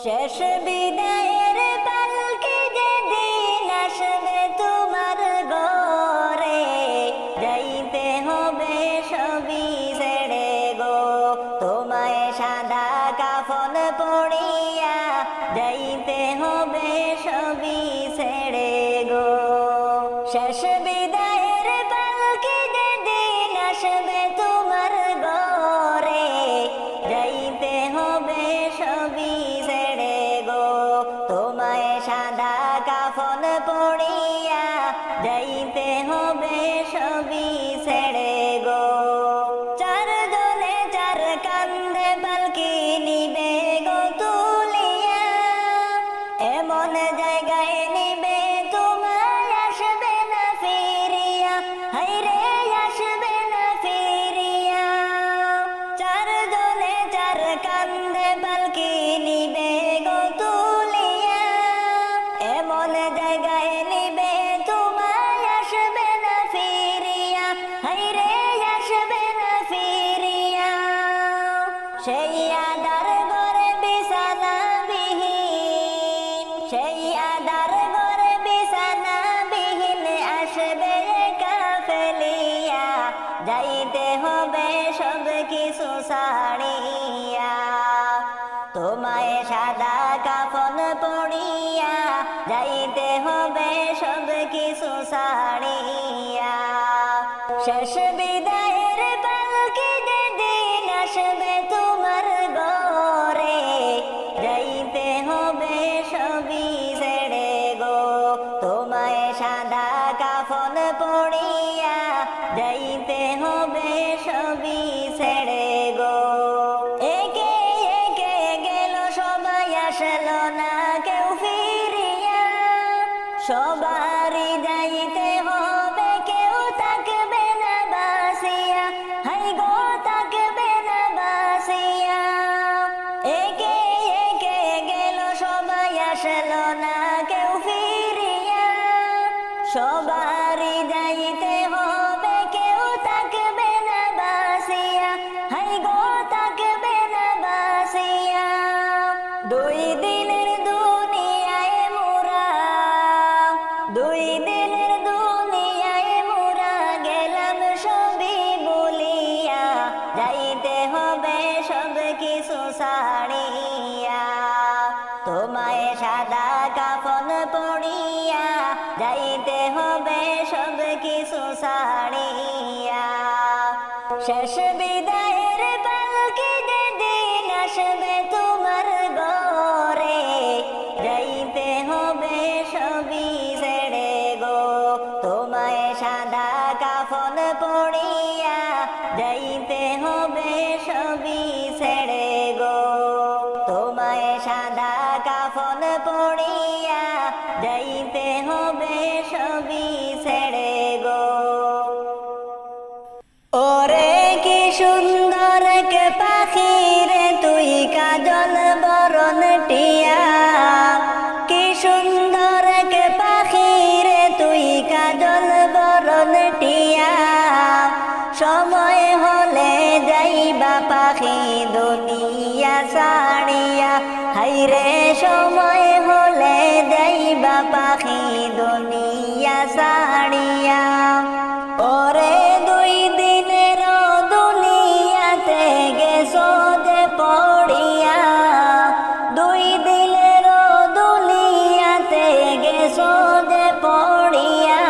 শেষ বিদায়ের পালকি যেদিন আসবে তোমার ঘরে, যাইতে হবে সবই ছেড়ে গো। তোমায় সাদা কাফন পড়িয়া যাইতে হবে সবই ছেড়ে গো। শেষ বিদায়ের পালকি যেদিন আসবে তোমার ঘরে, যাইতে হবে সবই ছেড়ে গো। তোমায় সাদা কাফন পড়িয়া যাইতে হবে সবই ছেড়ে গো। চার দলে চার কান্দে পালকি নিবে গো তুলিয়া, এমন জায়গায় নিবে তোমায় আসবে না ফিরিয়া, হায়রে আসবে না ফিরিয়া। চার দলে চার কান্দে পালকি নিবে গো তুলিয়া, এমন জায়গায় নিবে তোমায় আসবে না ফিরিয়া, হায়রে আসবে না ফিরিয়া। সেই আদার ঘরে বিছানা বিহীন, সেই আদার ঘরে বিছানা বিহীন আসবে একা ফেলিয়া, যাইতে হবে সব কিছু ছাড়িয়া। তোমায় সাদা কাফন পড়িয়া যাইতে হবে সব কিছু ছাড়িয়া। শেষ বিদায়ের পালকি যেদিন আসবে তোমার ঘরে, যাইতে হবে সবই ছেড়ে গো। তোমায় সাদা কাফন পড়িয়া যাইতে হবে সবই ছেড়ে গো। একে একে গেল সবাই, আসলো না কেউ ফিরিয়া, সবারই যাইতে হবে কেউ থাকবে না বাসিয়া, হাই গো থাকবে না বাসিয়া। একে একে গেল সবাই, আসলো না কেউ ফিরিয়া, সবারই যাইতে হবে কেউ থাকবে না বাসিয়া, হাই গো থাকবে না বাসিয়া। দুই দিনের দুনিয়ায় মোরা, দুই দিনের দুনিয়ায় মোরা গেলাম সবই বলিয়া, যাইতে হবে সব কিছু ছাড়িয়া। তোমায় সাদা কাফন পড়িয়া যাইতে হবে সব কিছু ছাড়িয়া। শেষ বিদায়ের পালকি যেদিন আসবে তোমার ঘরে, যাইতে হবে সবই ছেড়ে গো। তোমায় সাদা কাফন পড়িয়া যাইতে হবে সবই ছেড়ে গো। তোমায় সাদা কাফন পড়িয়া যাইতে হবে সবই ছেড়ে গো। ওরে কি সুন্দর কে পাখি রে তুই কাজল বরণ টিয়া, কি সুন্দর কে পাখি রে তুই কাজল বরণ টিয়া। সময় হলে যাইবা পাখি দুনিয়া ছাড়িয়া, হায়রে সময় হলে যাইবা পাখি দুনিয়া ছাড়িয়া। ওরে দুই দিনের দুনিয়াতে গেছো যে পড়িয়া, দুই দিনের দুনিয়াতে গেছো যে পড়িয়া।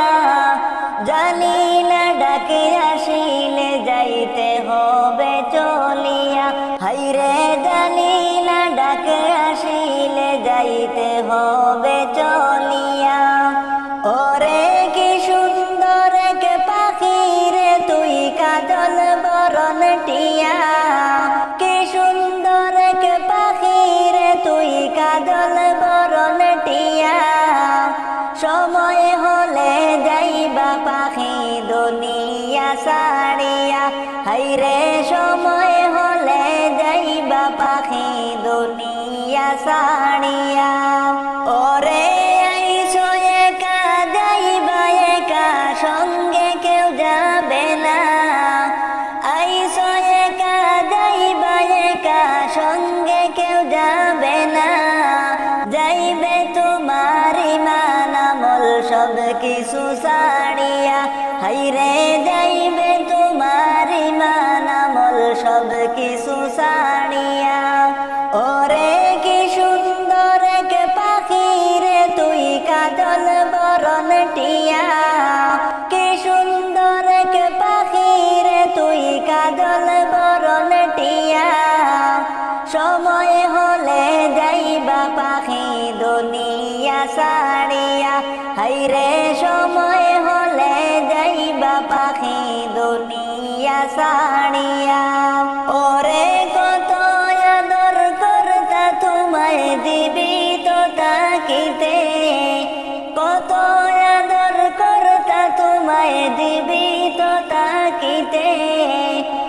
জানি না ডাকে আসিলে যাইতে হবে চলিয়া, হায়রে জানি না ডাকে আসিলে যাইতে হবে চলিয়া। ওরে কি সুন্দর কে পাখি রে তুই কাজল বরণ টিয়া, কি সুন্দর কে পাখি রে তুই কাজল বরণ টিয়া। সময় হলে যাইবা পাখি দুনিয়া ছাড়িয়া, হায়রে সময় হলে যাইবা পাখি দুনিয়া ছাড়িয়া। ওরে আইসো একা যাইবা একা, সঙ্গে কেউ যাবে না, আইসো একা যাইবা একা, সঙ্গে কেউ যাবে না। হাইরে সময় হলে যাইবা পাখি দুনিয়া ছাড়িয়া ওরে কত আদর করতা তোমায় দিবি তো তাকিতে কত আদর করতা তোমায় দিবি তো তাকিতে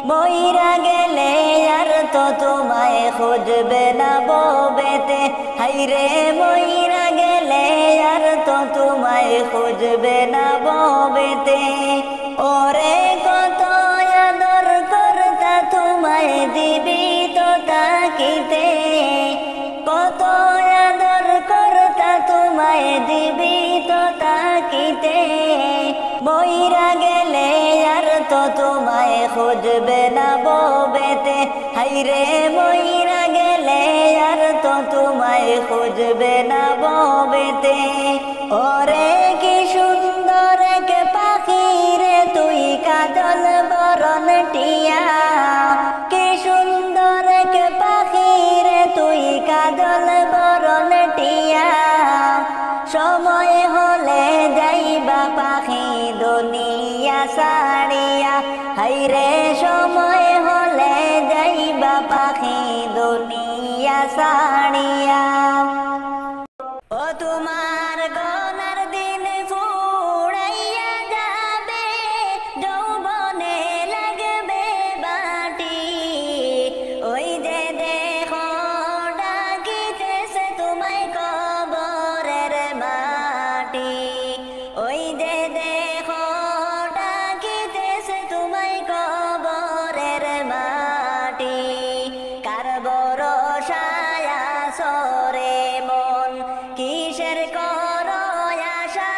বইরা গেলে আর তো তোমায় খুঁজবে না ববেতে হাইরে বইরা গেলে আর তো তোমায় খুঁজবে না ববেতে ওরে কত আদর করতা তোমায় দিবি তো তাকিতে কত আদর করতা তোমায় দিবি তো তাকিতে বইরা গেলে আর তো তোমায় খুঁজবে না ববেতে হাইরে বইরা গেলে আর তো তোমায় খুঁজবে না ববেতে ওরে কি সুন্দর কে পাখি রে তুই কাজল বরণ টিয়া কি সুন্দর কে পাখি রে তুই কাজল বরণ টিয়া সময় হলে যাইবা পাখি দুনিয়া ছাড়িয়া হাইরে সময় হলে যাইবা পাখি দুনিয়া ছাড়িয়া ও তোমার গনার দিন ফুড়াইয়া যাবে যৌবনে লাগবে বাটি ওই যে দেখো ডাকিতেছে তোমায় কবরের মাটি ওই যে দেখো ডাকিতেছে তোমায় কবরের মাটি কার ভরসায় আছো রে মন কিসের করো আশা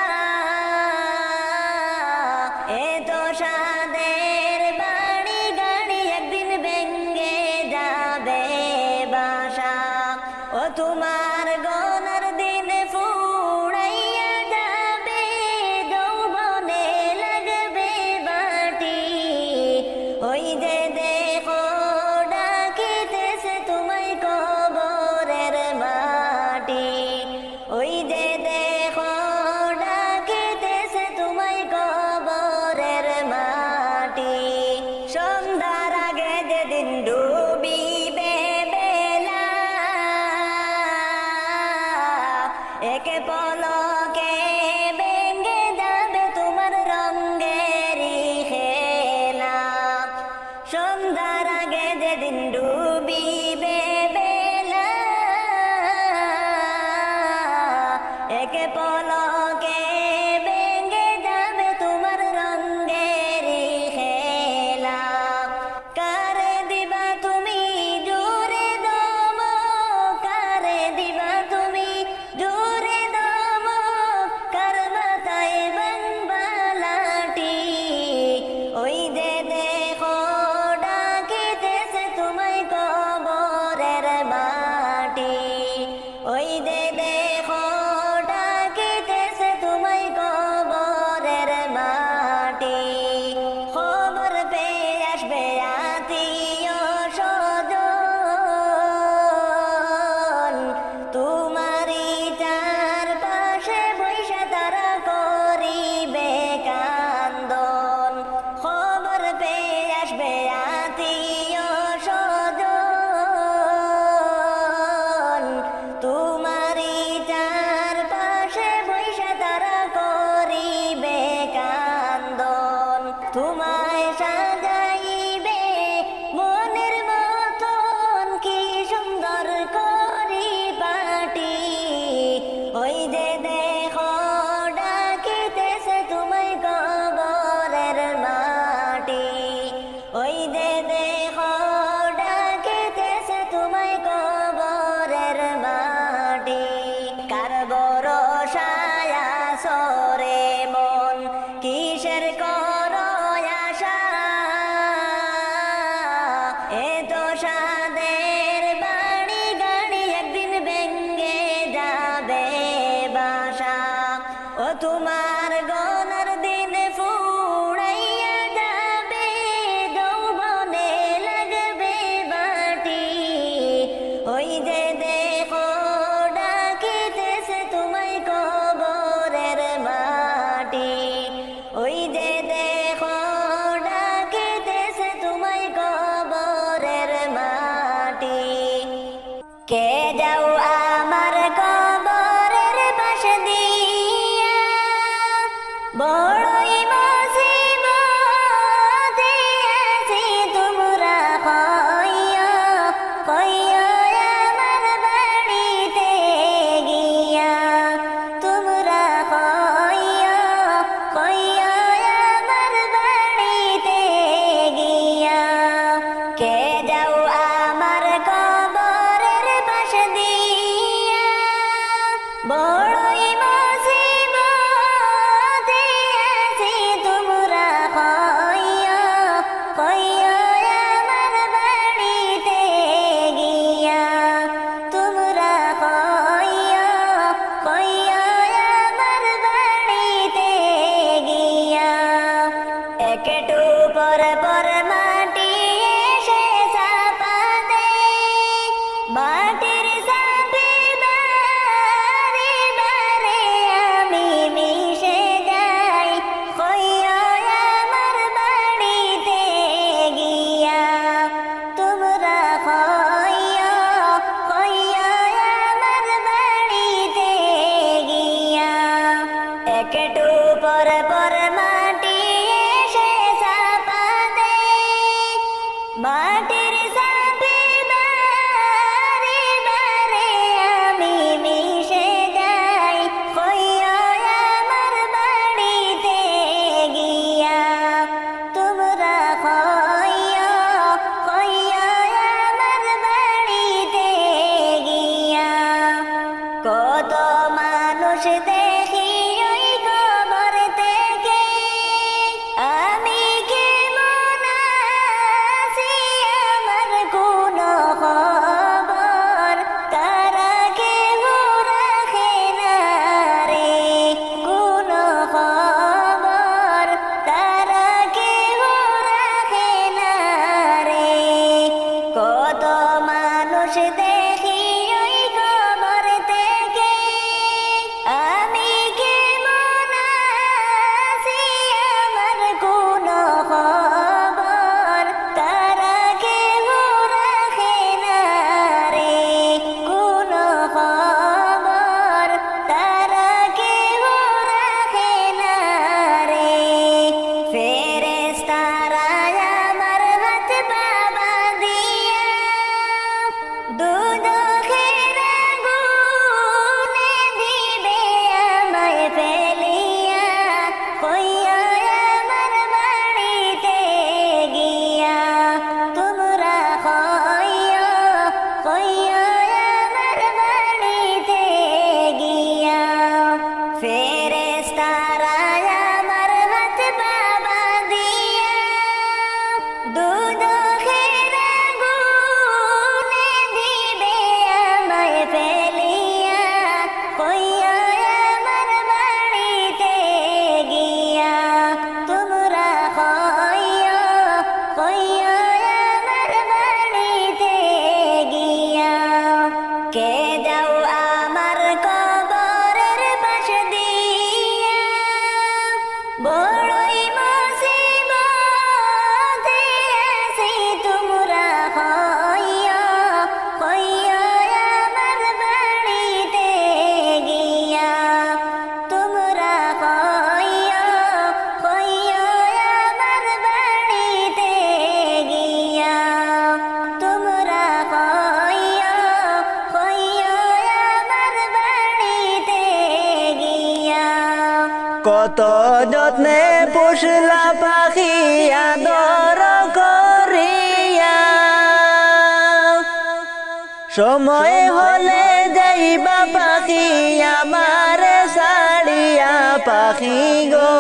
এত সাদের বাড়ি গাড়ি একদিন ভেঙ্গে যাবে বাসা ও তোমার গনার দিন ফুড়াইয়া যাবে যৌবনে লাগবে বাটি ওই যে দেখো ডাকিতেছে তোমায় কবরের মাটি ওই যে দেখো ডাকিতেছে তোমায় কবরের মাটি সন্ধ্যার আগে যেদিন ডুবিবে বেলা একে পলকে ভেঙ্গে যাবে তোমার রঙ্গেরি খেলা সন্ধ্যার আগে যেদিন ডুবিবে বেলা একে পলকে ভেঙ্গে যাবে তোমার রঙ্গেরি খেলা কারে দিবা তুমি জোরে দম কারে দিবা তুমি জোরে দম কার মাথায় বাংবালাটি ওই যে দেখো ডাকিতেছে তোমায় কবরের মাটি ওই যে দেখো ডাকিতেছে তোমায় কবরের মাটি খবর পেয়ে আসবে আত্মীয় স্বজন তোমারই চার পাশে বৈশা তারা করিবে কান্দন খবর পেয়ে আসবে আত্মীয় স্বজন তোমারই চার পাশে বৈশা তারা করিবে কান্দন তোমায় সাজাইবে মনের মতন কি সুন্দর করি পাটি ওই যে দেখো ডাকিতেছে তোমায় কবরের মাটি ওই যে দেখো ডাকিতেছে তোমায় কবরের মাটি কার ভরসায় আছো রে মন কিসের করো আশা এত সাদের বাড়ি গাড়ি একদিন ভেঙ্গে যাবে বাসা ও তোমার গনার দিন ফুড়াইয়া যাবে যৌবনে লাগবে বাটি ওই যে দেখো ডাকিতেছে তোমায় কবরের বড়ই মুসিবতে আছি তোমরা কইও কইও আমার বাড়িতে গিয়া তোমরা কইও কইও আমার বাড়িতে গিয়া একটু পর পর মাটি এসে চাপা দেয় মাটির চাপে বারে বারে আমি মিশে যাই কইও আমার বাড়িতে গিয়া তোমরা কইও কইও আমার বাড়িতে গিয়া একটু পর পর মাটি এসে চাপা দেয় মাটির চাপে বারে বারে আমি মিশে যাই কইও আমার বাড়িতে গিয়া তোমরা কইও কইও আমার বাড়িতে গিয়া কত মানুষ দেখি ওই কবর থেকে আমি কেমন আছি আমার কোনো খবর তারা কেউ রাখে না রে কোনো খবর তারা কেউ রাখে না রে কত মানুষ দেখি ওই কবর থেকে আমি কেমন আছি আমার কোনো খবর তারা কেউ রাখে না রে কোনো খবর তারা কেউ রাখে না রে ফেরেশতারা আমার হাত বাবা দিয়া দুদখের আগুনে দিবে আমায় ফেলিয়া কইও আমার বাড়িতে গিয়া তোমরা কইও কইও আমার বাড়িতে গিয়া ফেরেশতারা আমার হাত বাবা দিয়া দুদখের আগুনে দিবে আমায় ফেলিয়া কইও আমার বাড়িতে গিয়া তোমরা কইও কইও আমার বাড়িতে গিয়া কে যাও আমার কবরের পাশ দিয়া বড়ই মুসিবতে আছি তোমরা কইও কইও আমার বাড়িতে গিয়া তোমরা কইও কইও আমার বাড়িতে গিয়া তোমরা কইও কইও আমার বাড়িতে গিয়া কত যত্নে পুষলা পাখি আদর করিয়া সময় হলে যাইবা পাখি আমার সাড়িয়া পাখি গো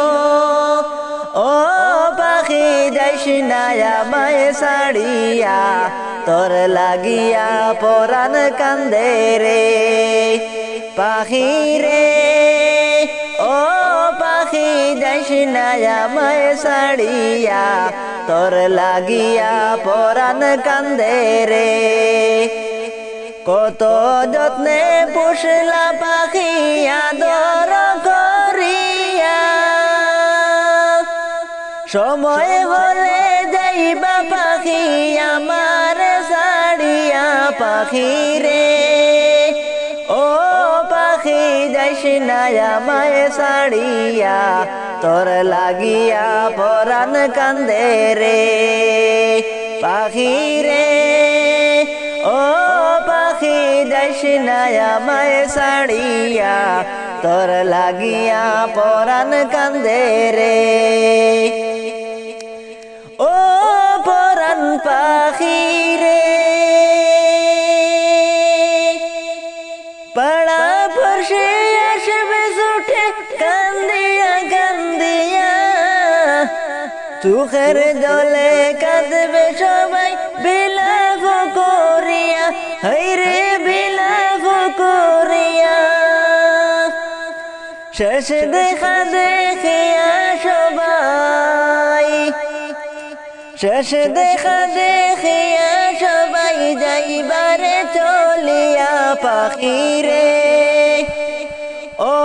ও পাখি যাইস না আমায় সাড়িয়া তোর লাগিয়া পরাণ কান্দে রে পাখি রে ও পাখি যাইস না আমায় সাড়িয়া তোর লাগিয়া পরাণ কান্দে রে কত যত্নে পুষলা পাখি আদর করিয়া সময় হলে যাইবা পাখি আমার সাড়িয়া পাখি রে ও পাখি যাইস না আমায় সাড়িয়া তোর লাগিয়া পরাণ কান্দে রে পাখি রে ও পাখি যাইস না আমায় সাড়িয়া তোর লাগিয়া পরাণ কান্দে রে ও পরাণ পাখি রে পাড়া বসে আসবে ছুটে কান্দিয়া কান্দিয়া, চোখের জলে কাঁদবে সবাই বিলাপ করিয়া, হায়রে বিলাপ করিয়া। শেষ দেখা দেখিয়া সবাই, শেষ দেখা দেখিয়া সবাই যাইবারে চলিয়া পাখিরে। ও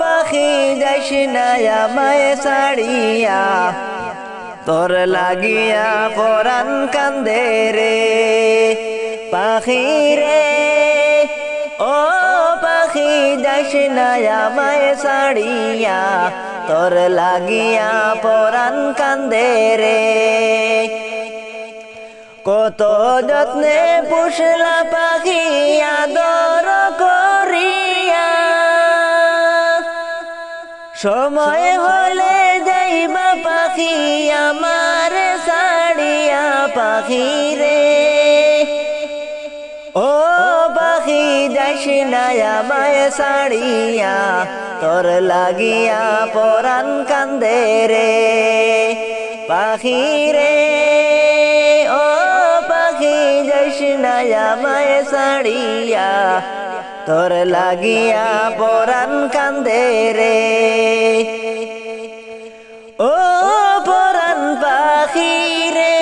পাখি যাইস না আমায় ছাড়িয়া, তোর লাগিয়া পরাণ কান্দে রে পাখিরে। ও পাখি যাইস না আমায় ছাড়িয়া, তোর লাগিয়া পরাণ কান্দে রে। কত যত্নে পুষলা পাখি আদর করিয়া, সময় হলে যাইবা পাখি আমার ছাড়িয়া পাখি রে। ও পাখি যাইস না আমায় ছাড়িয়া, তোর লাগিয়া পরাণ কান্দে রে পাখি রে। ও পাখি যাইস না আমায় ছাড়িয়া, তোর লাগিয়া পরাণ কান্দে রে। ও পরাণ পাখি রে,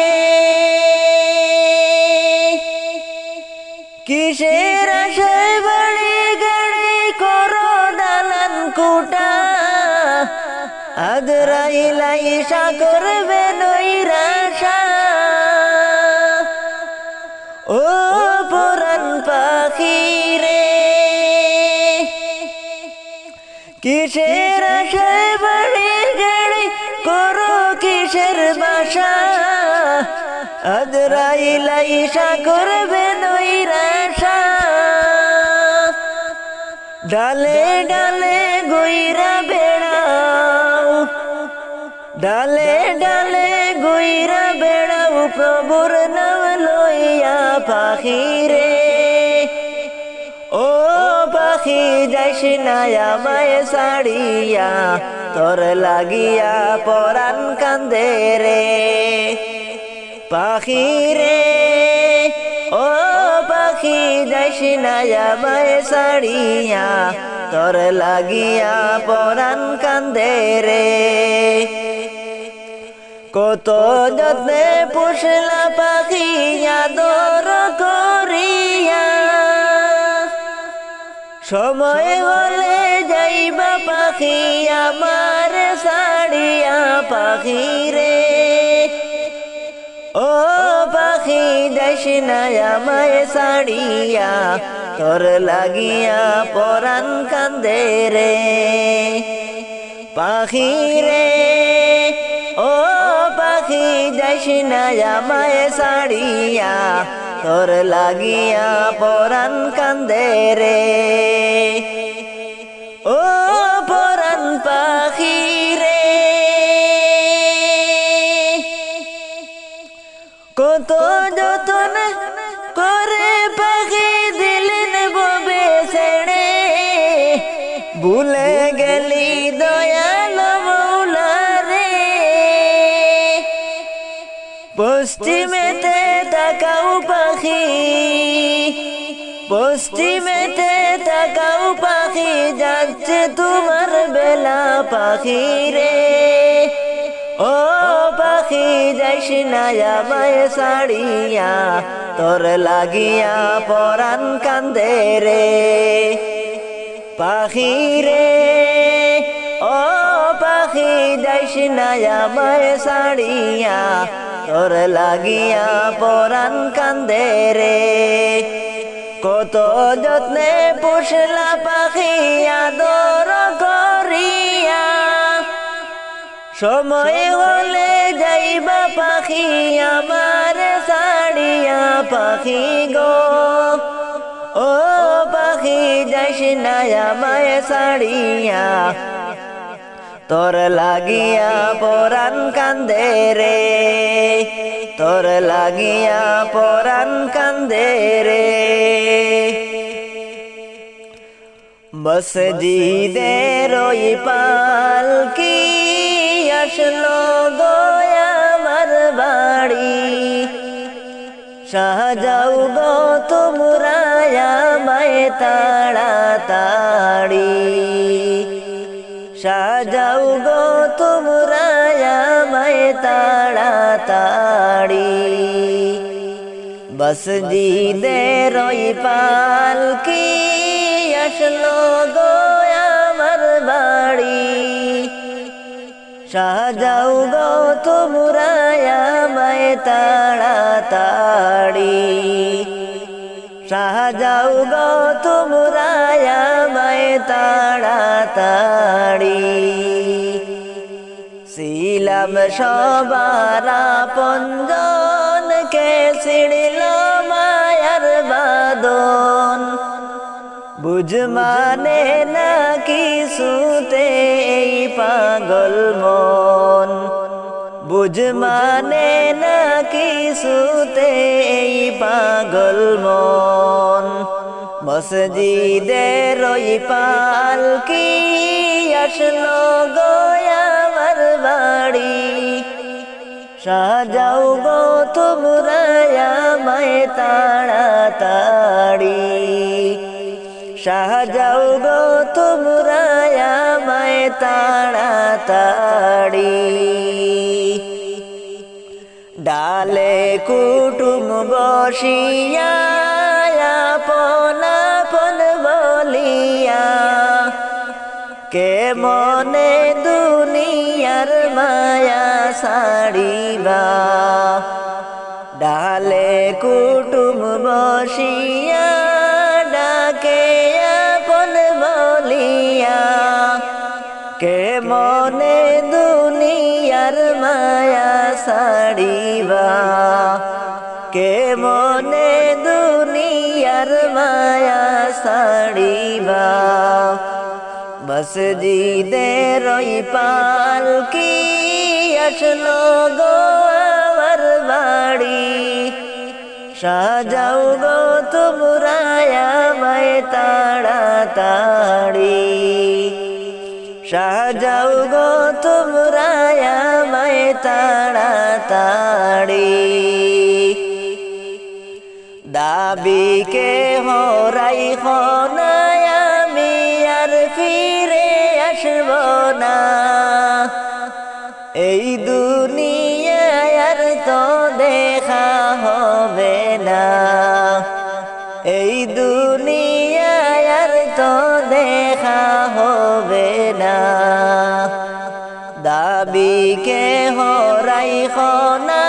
কিসের আশায় বাড়ি গাড়ি করো দালান কুটা, আজরাইলাই ঈশা করবে নৈরাশা। ও পরাণ পাখি রে, কিসের আশায় বাড়ি গাড়ি করো কিসের বাসা, আজরাইলাই ঈশা করবে নৈরাশা। ডালে ডালে গইরা বেড়াও, ডালে ডালে গইরা বেড়াও প্রভুর নাম লইয়া পাখি রে। ও পাখি যাইস না আমায় ছাড়িয়া, তোর লাগিয়া পরাণ কান্দে রে পাখি রে। ও পাখি যাইস না আমায় ছাড়িয়া, তোর লাগিয়া পরাণ কান্দে রে। কত যত্নে পুষলা পাখি আদর করিয়া, সময় হলে যাইবা পাখি আমার ছাড়িয়া পাখি রে। ও পাখি যাইস না আমায় ছাড়িয়া, তোর লাগিয়া পরাণ কান্দে রে পাখি রে। ও পাখি যাইস না আমায় ছাড়িয়া, তোর লাগিয়া পরাণ কান্দে রে। ও পরাণ পাখি রে, কত যতন করে পাখি দিলেন ববে ছেড়ে, ভুলে গেলি দয়াল মৌলা রে। পশ্চিমেতে তাকাও পাখি, পশ্চিমেতে তাকাও পাখি, যাচ্ছে তোমার বেলা পাখি রে। ও পাখি যাইস না আমায় ছাড়িয়া, তোর লাগিয়া পরাণ কান্দে রে পাখি রে। ও পাখি যাইস না আমায় ছাড়িয়া, তোর লাগিয়া পরাণ কান্দে রে। কত যত্নে পুষলা পাখি আদর করিয়া, সময় হলে যাইবা পাখি আমার ছাড়িয়া পাখি গো। ও পাখি যাইস না আমায় ছাড়িয়া, তোর লাগিয়া পরাণ কান্দে রে, তোর লাগিয়া পরাণ কান্দে রে। মসজিদের ওই পালকি আসলো গো আমার বাড়ি, সাজাও গো তোমরা আমায় তাড়াতাড়ি, সাজাও গো তোমরা আমায় তাড়াতাড়ি। মসজিদের ওই পালকি আসলো গো আমার বাড়ি, সাজাও গো তোমরা আমায় তাড়াতাড়ি, সাজাও গো তোমরা আমায় তাড়াতাড়ি। ছিলাম সবার আপনজন, কে ছিড়ল মায়ার বাঁধন, বুঝ মানে না কিছুতে এই পাগল মন, বুঝ মানে না কিছুতে এই পাগল মন। মসজিদের ওই পালকি আসলো গো আমার বাড়ি, সাজাও গো তোমরা আমায় তাড়াতাড়ি, সাজাও গো তোমরা আমায় তাড়াতাড়ি। ডালে কুটুম বসিয়া আপন আপন বলিয়া, কে মনে দুনিয়ার মায়া ছাড়িবা, ডালে কুটুম বসিয়া ডাকে আপন বলিয়া, কে মনে দুনিয়ার মায়া ছাড়িবা, কে মনে দুনিয়ার মায়া ছাড়িবা। মসজিদের ওই পালকি আসলো গো আমার বাড়ি, সাজাও গো তোমরা আমায় তাড়াতাড়ি, সাজাও গো তোমরা আমায় তাড়াতাড়ি। দাবিকে হরাই না আমি আর ফিরে আসব না, এই দুনিয়ায় আর তো দেখা হবে না, এই দুনিয়ায় আর তো দেখা হবে না। দাবিকে হরাই না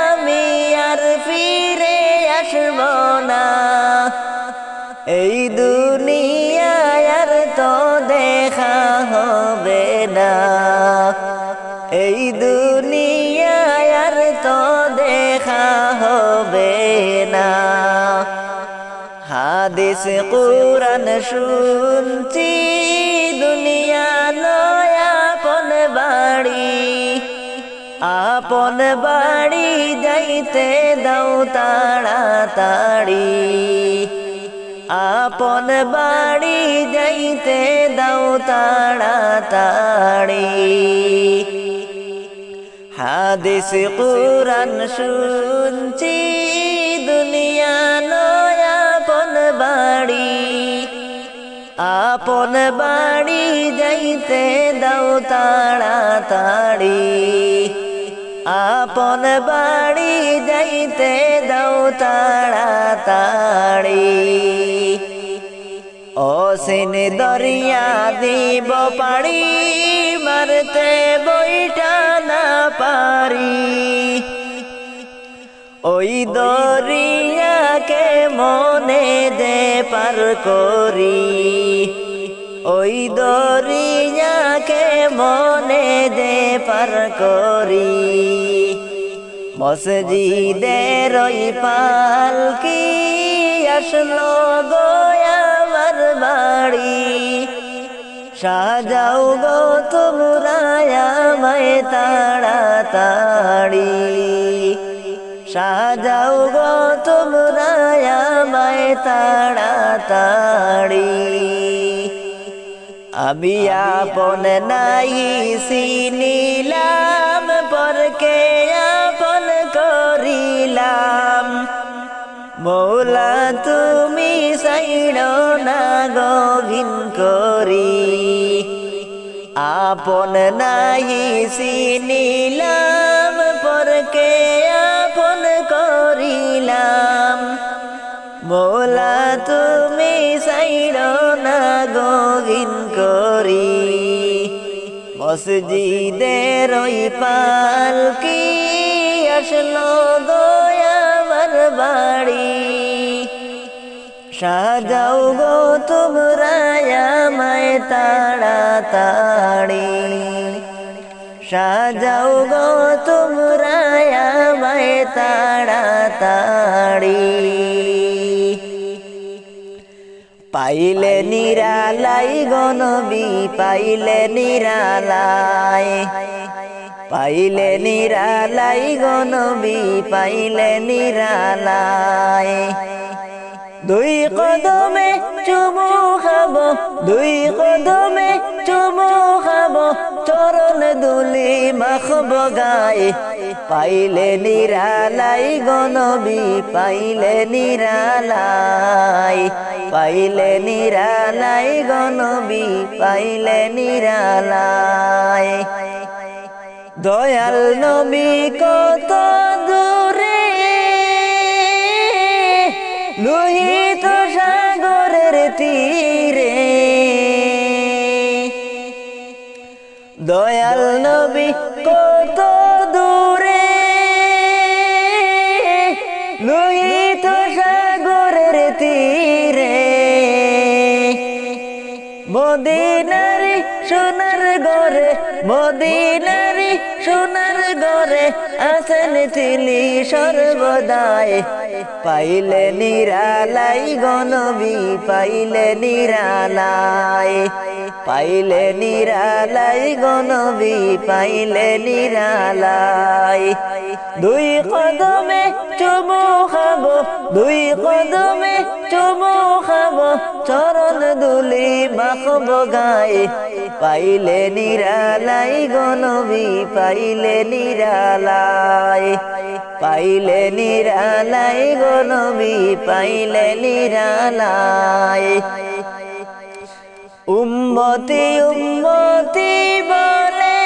আমি আর ফিরে আসব না, এই দুনিয়ায় আর তো দেখা হবে না, এই দুনিয়ায় আর তো দেখা হবে না। হাদিস কুরআন শুনছি দুনিয়া নয় আপন বাড়ি, আপন বাড়ি যাইতে দাও তাড়াতাড়ি, আপন বাড়ি যাইতে দাও তাড়াতাড়ি। হাদিস কুরআন শুনছি দুনিয়া নয় আপন বাড়ি, আপন বাড়ি যাইতে দাও তাড়াতাড়ি, আপন বাড়ি যাইতে দাও তাড়াতাড়ি। অসীন দরিয়া দিব পাড়ি, মারতে বইটা না পারি, ওই দরিয়াকে মনে দে পার করি, ওই দরিয়াকে মনে দে পার করি। মসজিদের ওই পালকি আসলো গো আমার বাড়ি, সাজাও গো তোমরা আমায় তাড়াতাড়ি, সাজাও গো তোমরা আমায় তাড়াতাড়ি। আমি আপন নাই চিনিলাম পরকে আপন করিলাম মৌলা তুমি সাইড়ো না গভিন করি আপন নাই চিনিলাম পরকে আপন করিলাম মৌলা তুমি সাইড়ো না গভিন করি মসজিদের ওই পালকি আসলো গো আমার বাড়ি সাজাও গো তোমরা আমায় তাড়াতাড়ি সাজাও গো তোমরা আমায় তাড়াতাড়ি পাইলে নিরালাই গো নবী পাইলে নিরালাই পাইলে নিরালাই গো নবী পাইলে নিরালাই দুই কদমে চুমু খাবো দুই কদমে চুমু খাবো চরণ দুলি মাখবো গায়ে পাইলে নিরালাই গো নবী পাইলে নিরালাই পাইলে নিরালাই গো নবী পাইলে নিরালাই দয়াল নবী কত দূরে লোহিত সাগরের তীরে দয়াল নবী কত দূরে লোহিত সাগরের তীরে মদিনারি সোনার ঘরে মদিনারি সোনার ঘরে আছেন তিনি সর্বদাই পাইলে নিরালাই গো নবী পাইলে নিরালাই পাইলে নিরালাই গো নবী পাইলে নিরালাই দুই কদমে চুমু খাবো দুই কদমে চুমু খাবো চরণ দুলি মাখবো গায়ে পাইলে নিরালাই গো নবী পাইলে নিরালাই পাইলে নিরালাই গো নবী পাইলে নিরালাই উম্মতি উম্মতি বলে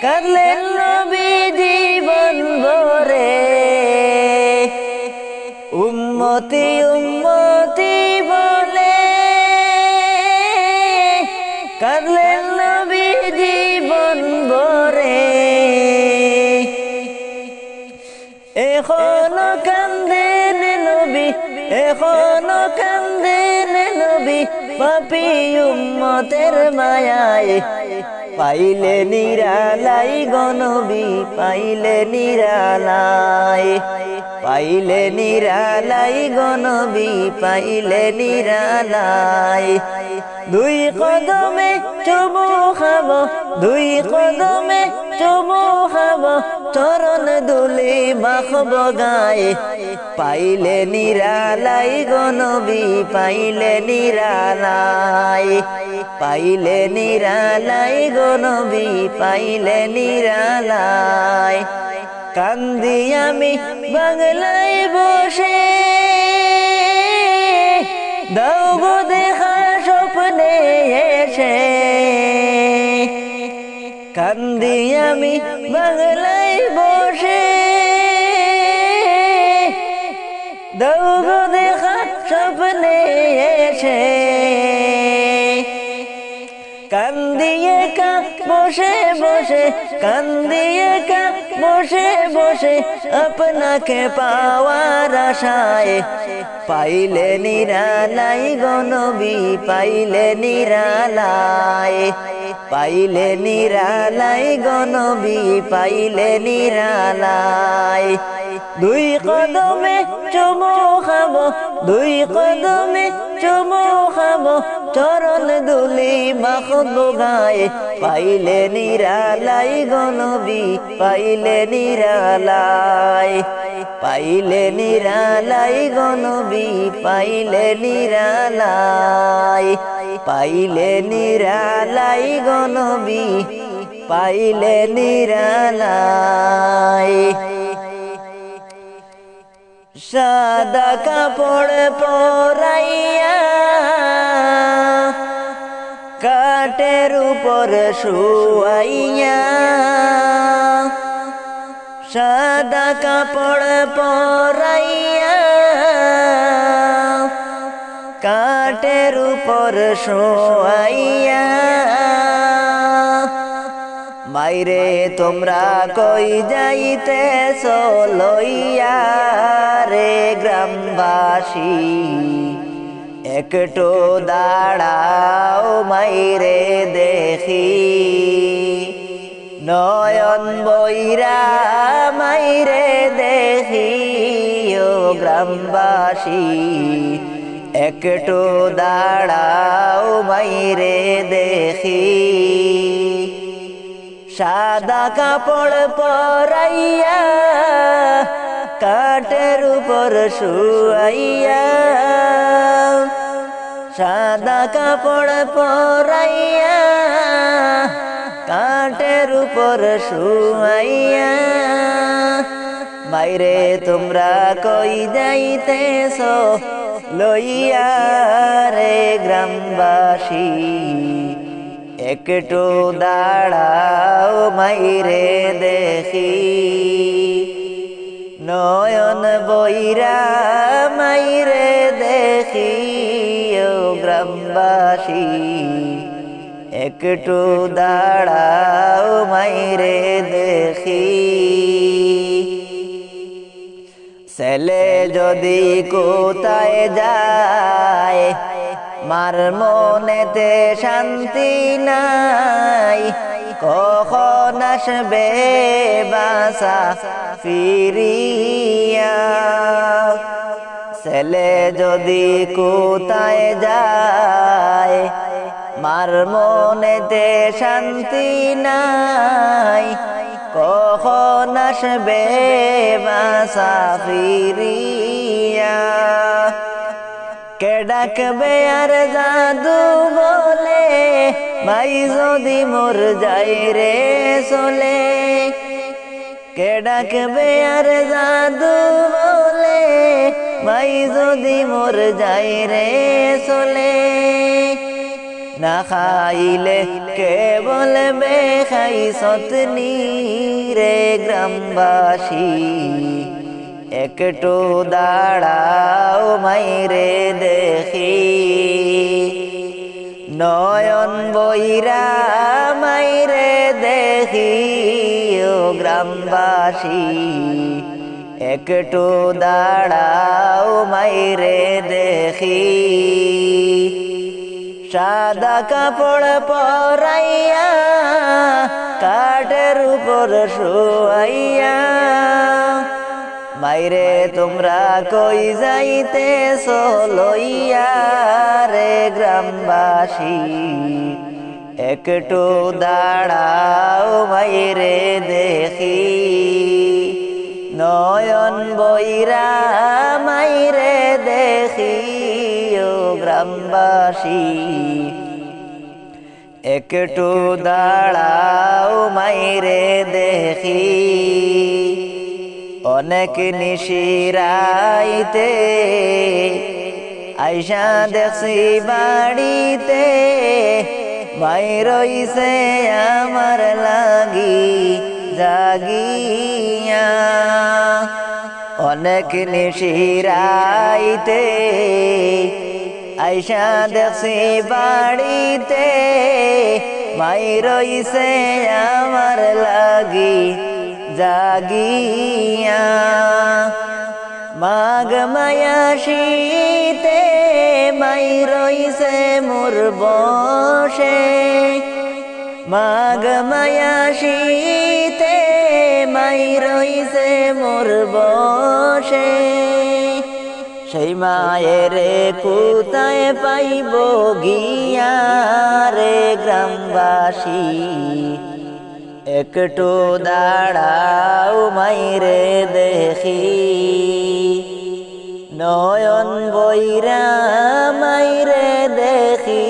কাঁদলেন নবী জীবন ভরে উম্মতি উম্মতি বলে কাঁদলেন নবী জীবন ভরে এখনো কান্দেন নবী এখনো কান্দেন নবী পাপী উম্মতের মায়ায় পাইলে নিরালাই গো নবী পাইলে নিরালাই পাইলে নিরালাই গো নবী পাইলে নিরালাই দুই কদমে চুমু খাবো দুই কদমে চুমু খাবো চরণ দুলি মাখবো গায়ে পাইলে নিরালাই গো নবী পাইলে নিরালাই পাইলে নিরালাই গো নবী পাইলে নিরালাই কান্দি আমি বাংলায় বসে দাও গো দেখা স্বপ্নে এসে কান্দি আমি বাংলায় বসে দাও গো দেখা স্বপ্নে এসে কান্দিয়ে কা বসে বসে কান্দিয়ে কা বসে বসে আপনাকে পাওয়ার আশায় পাইলে নিরালাই গো নবী পাইলে নিরালাই পাইলে নিরালাই গো নবী পাইলে নিরালাই দুই কদমে চুমু খাবো দুই কদমে চুমু খাবো চরণ দুলি মাখবো গায়ে পাইলে নিরালাই গো নবী পাইলে নিরালাই পাইলে নিরালাই গো নবী পাইলে নিরালাই পাইলে নিরালাই গো নবী পাইলে নিরালাই সাদা কাপড় পরাইয়া কাঠের উপর শুয়াইয়া সাদা কাপড় পরাইয়া কাঠের উপর শুয়াইয়া মাইরে তোমরা কই যাইতেছ লইয়া রে গ্রামবাসী একটু দাঁড়াও মাইরে দেখি নয়ন বইরা মাইরে দেখি ও গ্রামবাসী একটু দাঁড়াও মাইরে দেখি সাদা কাপড় পরাইয়া কাঠের উপর শুয়াইয়া সাদা কাপড় পরাইয়া কাঠের উপর শুয়াইয়া মাইরে তোমরা কই যাইতেছ লইয়া রে গ্রামবাসী একটু দাঁড়াও মাইরে দেখি নয়ন বইরা মাইরে দেখি ও গ্রামবাসী একটু দাঁড়াও মাইরে দেখি ছেলে যদি কোথায় যায় মার মনেতে শান্তি নাই কখন আসবে বাসা ফিরিয়া ছেলে যদি কোথায় যায় মার মনেতে শান্তি নাই কখন আসবে বাসা ফিরিয়া কে ডাকবে আর জাদু বলে ভাই যদি মোর যাই রে চলে কে ডাকবে আর জাদু বলে ভাই যদি মোর যাই রে চলে না খাইলে কে বলবে খাই সতনি রে গ্রামবাসী একটু দাঁড়াও মাইরে দেখি নয়ন বইরা মাইরে দেখি ও গ্রামবাসী একটু দাঁড়াও মাইরে দেখি সাদা কাপড় পরাইয়া কাঠের উপর শুয়াইয়া মাইরে তোমরা কই যাইতেছ লইয়া রে গ্রামবাসী একটু দাঁড়াও মাইরে দেখি নয়ন বইরা মাইরে দেখি ও গ্রামবাসী একটু দাঁড়াও মাইরে দেখি অনেক নিশিরাইতে আইসা দেখছি বাড়িতে মাই রইছে আমার লাগি জাগিয়া অনেক নিশিরাইতে আইসা দেখছি বাড়িতে মাই রইছে আমার লাগি জাগিয়া মাঘ মায়া শীতে মাই রইছে মোর বসে মাঘ মায়া শীতে মাই রইছে মোর বসে সেই মায়ের কোথায় পাইব গিয়া রে গ্রামবাসী একটু দাঁড়াও মাইরে দেখি নয়ন বইরা মাইরে দেখি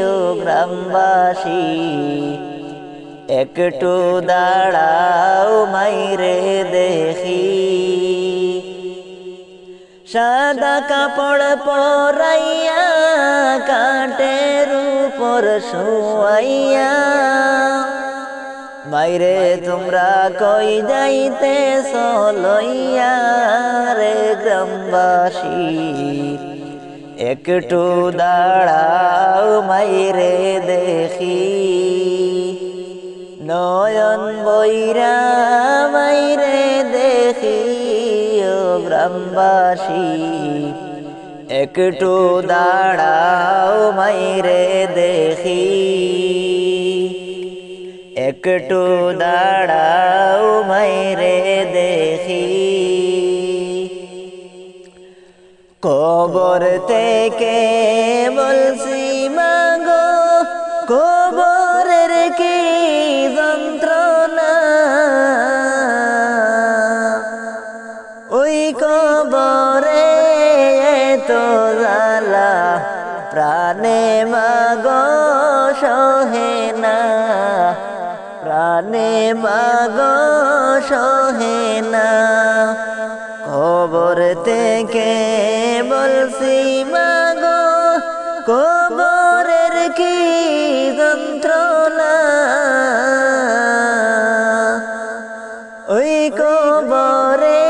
ও গ্রামবাসী একটু দাঁড়াও মাইরে দেখি সাদা কাপড় পরাইয়া কাঠের উপর শুয়াইয়া মাইরে তোমরা কই যাইতে লইয়া রে গ্রামবাসী একটু দাঁড়াও মাইরে দেখি নয়ন বইরা মাইরে দেখি ও গ্রামবাসী একটু দাঁড়াও মাইরে দেখি একটু দাঁড়াও মাইরে দেখি কবর থেকে বলছি মাগো কবরের কি যন্ত্রণা ওই কবরে তো জ্বালা প্রাণে মাগো সহে না প্রাণে মাগো সহে না কবর থেকে বলছি মাগো কবরের কি যন্ত্রণা ওই কবরে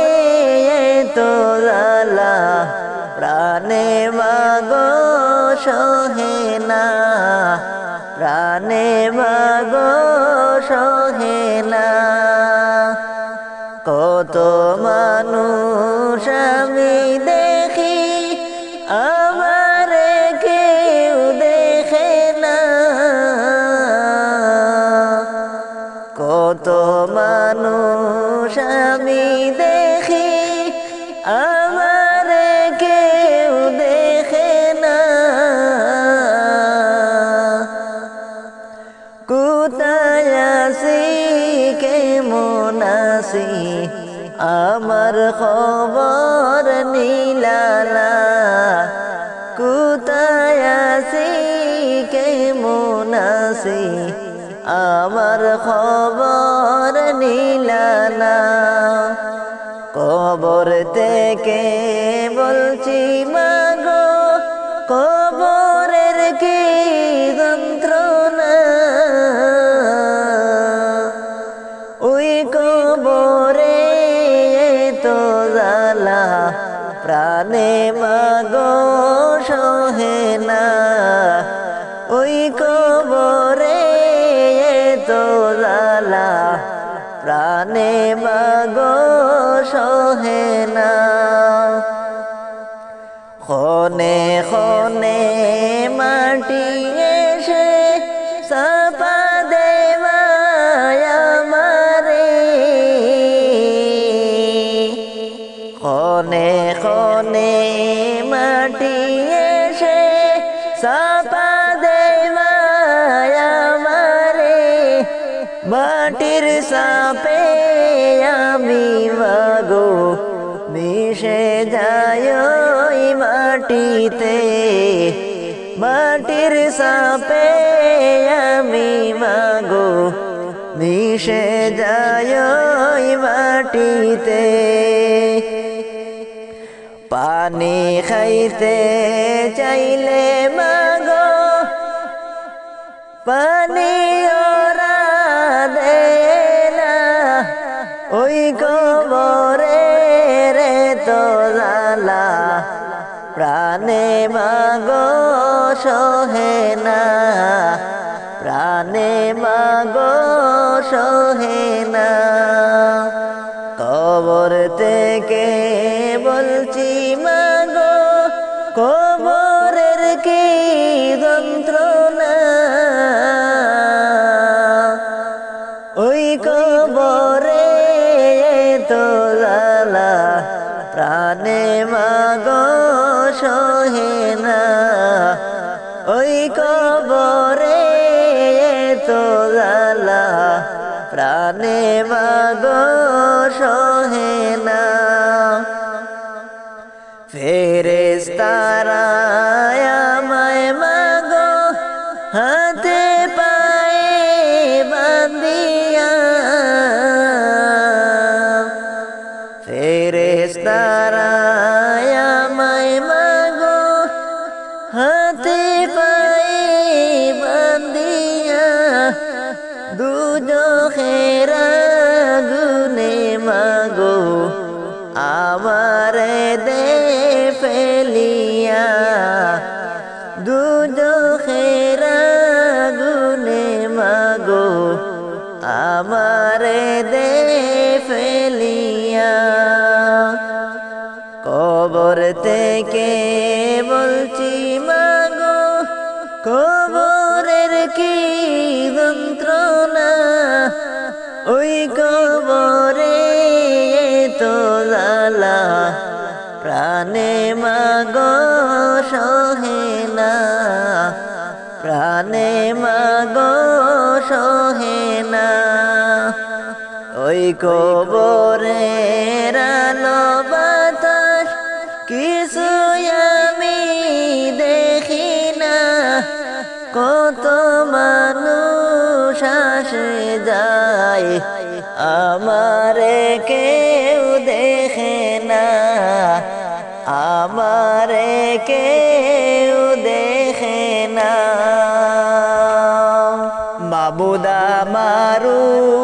তো জ্বালা প্রাণে মাগো সহে না প্রাণে মাগো সহে না কত মানুষ আমি দেখি আমারে কেউ দেখে না কত মানুষ আমি দেখি আমারে কেউ দেখে না কোথায় আছি কেমন আছি আমার খবর নিলালা কোথায় আছি কেমন আছি আমার খবর নিলালা কবর থেকে বলছি মাগো কবরের কি যন্ত্রণা ওই কবরে তো জ্বালা প্রাণে মাগো সহে না ওই কবরে তো জ্বালা প্রাণে মাগো সহে না খনে খনে মাটি এসে চাপা দেওয়ায় আমারে খনে খনে মাটি এসে চাপা দেওয়ায় আমারে মাটির সাপে আমি মাগো মিশে যায় ওই মাটিতে মাটির সাপে আমি মাগো মিশে যায় ওই মাটিতে পানি খাইতে চাইলে মাগো পানি ওরা দে না ওই কবরে রে তো জ্বালা প্রাণে মাগো সহে না প্রাণে মাগো সহে না কবর থেকে বলছি মাগো কবরের কি যন্ত্রণা ওই কবরে তো জ্বালা প্রাণে মাগো সহে না ওই কবরে তো জ্বালা ফেরেশতারা আমায় মাগো হাতে পায়ে বান্ধিয়া, ফেরেশতারা আমায় মাগো হাতে পায়ে বান্ধিয়া, দুজখের আগুনে মাগো আমারে দে ফেলিয়া, দুজখের আগুনে মাগো আমারে দে ফেলিয়া। কবর থেকে বলছি মাগো কবরের কি যন্ত্রণা, ওই কবরে তো জ্বালা প্রাণে মাগো সহে না, প্রাণে মাগো সহে না। ওই কবরের আলো বাতাস কিছু আমি দেখি না, কত মানুষ আসে যায় আমারে কেউ দেখে না, আমারে কেউ দেখে না। মাবুদ আমার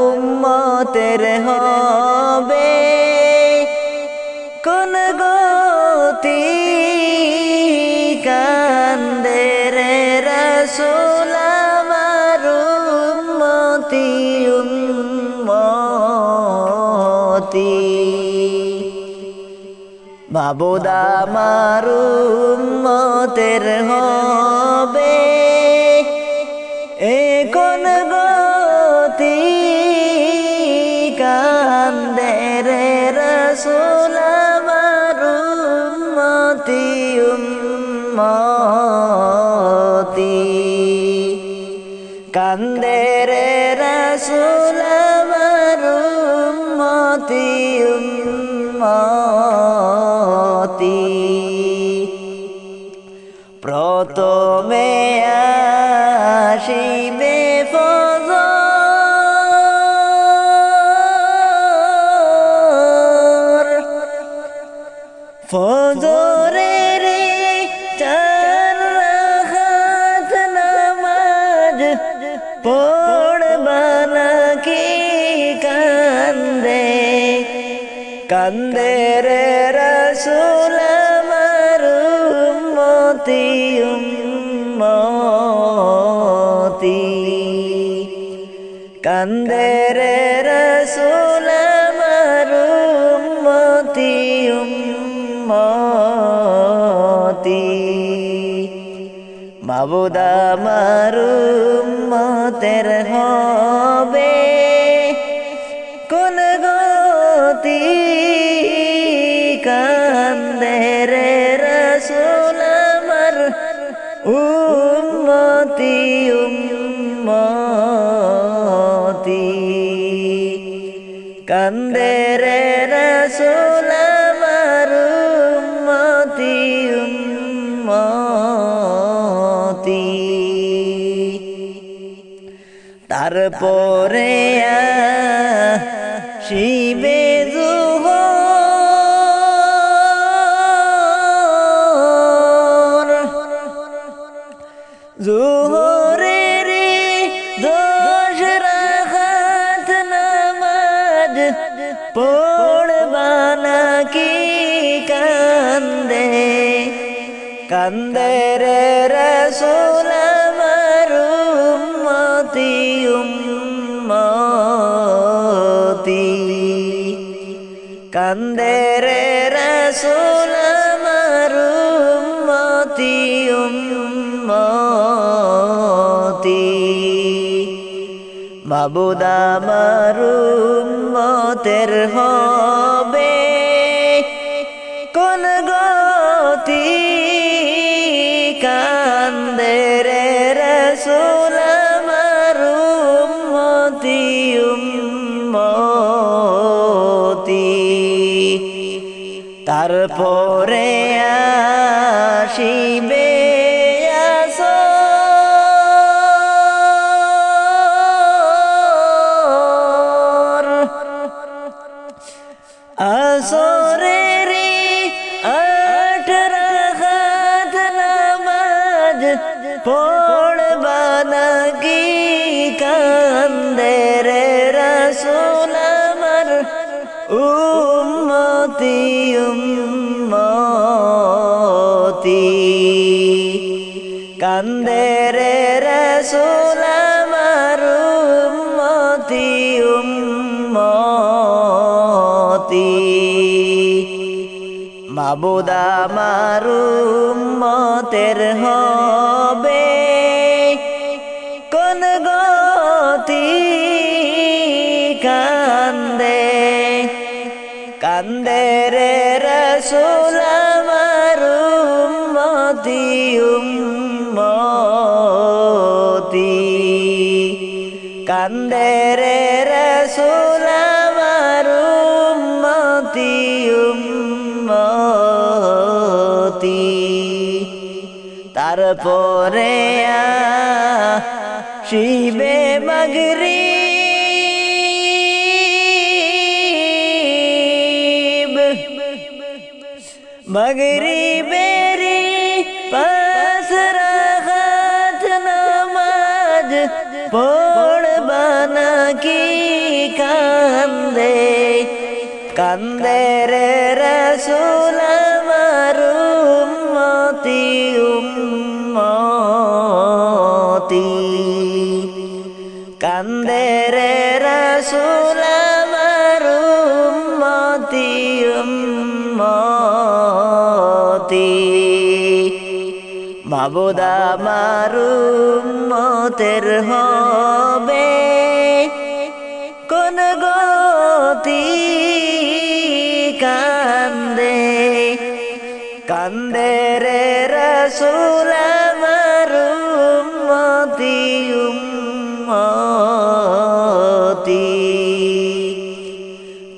উম্মতের হবে কোন গতি, কান্দে রে রাসূল আমার উম্মতি উম্মতি। মাবুদ আমার উম্মতের হবে এ কোন গতি, কান্দে রে রাসূল আমার উম্মতি উম্মতি। কান্দে রে রাসূল আমার উম্মতি উম্মতি। প্রথমে আসিবে ফজর, ফজরের চার রাকাত নামাজ পড়বা নাকি কান্দে, কান্দে রে রাসূল আমার উম্মতি উম্মতি। কান্দে রে রাসূল আমার উম্মতি উম্মতি। মাবুদ আমার উম্মতের হবে কোন গতি, কান্দে রে রাসূল আমার উম্মতি উম্মতি। কান্দে রে রাসূল আমার উম্মতি উম্মতি। তারপরে আসিবে যোহর, যোহরের 10 রাকাত নামাজ পড়বা নাকি কান্দে, কান্দে রে রাসূল আমার উম্মতি উম্মতি। কান্দে রে রাসূল আমার উম্মতি উম্মতি। মাবুদ আমার উম্মতের হবে কোন গতি, কান্দে রে রাসূল আমার উম্মতি উম্মতি। তারপরে পড়বা নাকি কান্দে রে রাসূল আমার উম্মতি উম্মতি কান্দে রে রাসূল আমার উম্মতি উম্মতি মাবুদ আমার উম্মতের হবে কোন গতি কান্দে কান্দে রে রাসূল আমার উম্মতি উম্মতি কান্দে রে রাসূল আমার উম্মতি উম্মতি তারপরে শিবে মগরিবেরি পাঁচ রাকাত নামাজ পড়বা নাকি কান্দে কান্দে রে রাসূল আমার উম্মতি উম্মতি কান্দে রে রাসূল আমার উম্মতি উম্মতি মাবুদ আমার উম্মতের হবে কোন গতি কান্দে কান্দে রে রাসূল আমার উম্মতি উম্মতি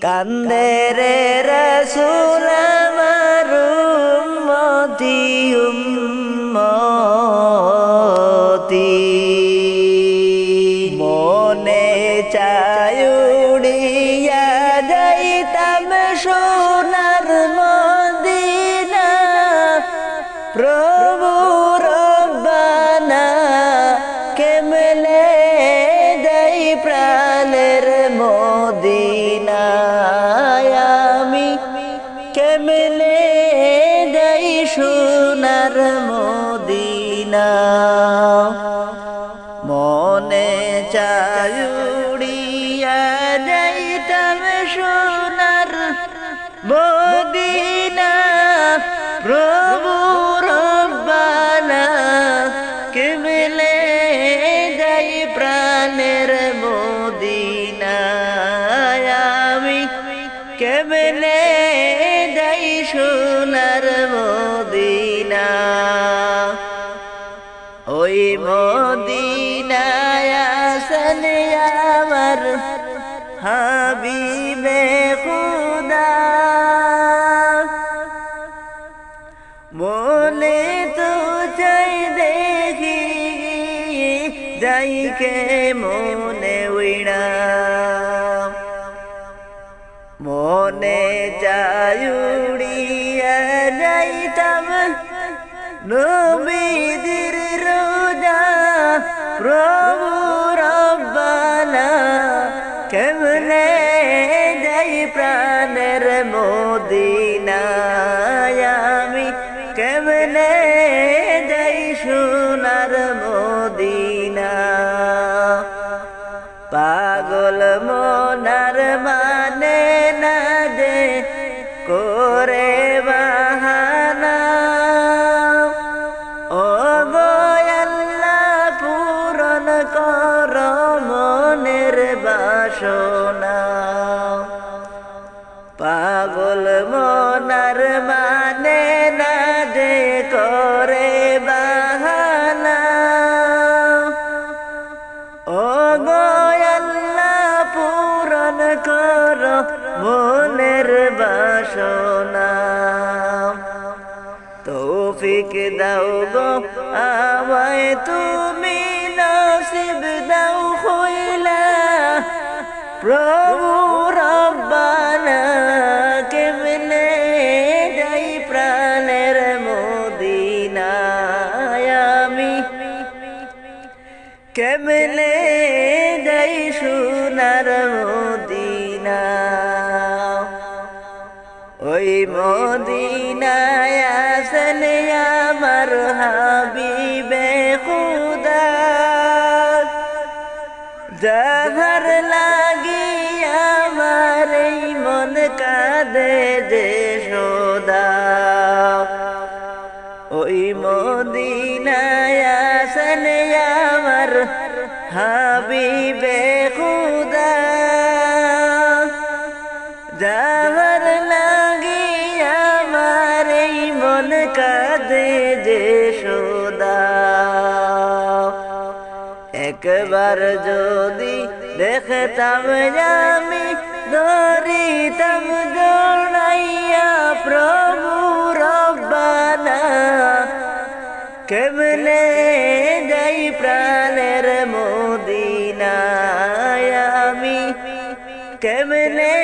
কান্দে রে রাসূল আমার উম্মতি উম্মতি মনে চায় উড়িয়া যাইতাম সোনার মদিনা প্রভু রব্বানা কেমনে যাই প্রাণের মদিনায় আমি কেমনে যাই সোনার মদিনা মনে চায় উড়িয়া যাইতাম সোনার মদিনা প্রভু রব্বানা কেমনে যাই প্রাণের মদিনায় আমি কেমনে যাই সোনার মদিনা ওই মদিনায় আছেন আমার হাবিবে খুদা মনে তো চাই দেখি যাইকে মনে উইড়া মনে চাই উড়িয়া যাইতাম নবীদের রোজা প্রভু রব্বানা কেমনে যাই প্রাণের মদিনায় আমি কেমনে যাই সোনার মদিনা পাগল মনার মানে না যে করে বাহানা ও গো আল্লাহ পূরণ কর মনের বাসনা পাগল মনার মানে না যে করে বাহানা ও গো আল্লাহ পূরণ কর মনের বাসনা তৌফিক দাও গো আমায় তুমি নসিব দাও হইলা প্রভু রব্বানা কেমনে যাই প্রাণের মদিনায় আমি কেমনে যাই সোনার মদিনা ওই মদিনায় আছেন আমার হাবিবে খুদা যাহার লাগি আমার এই মন কাঁদে যে সদা ওই মদিনায় আছেন আমার হাবিবে খুদা যাহার লাগি আমার এই মন কাঁদে যে সদা একবার যদি দেখতাম আমি ধরিতাম জড়াইয়া প্রভু রব্বানা কেমনে যাই প্রাণের মদিনায় আমি কেমনে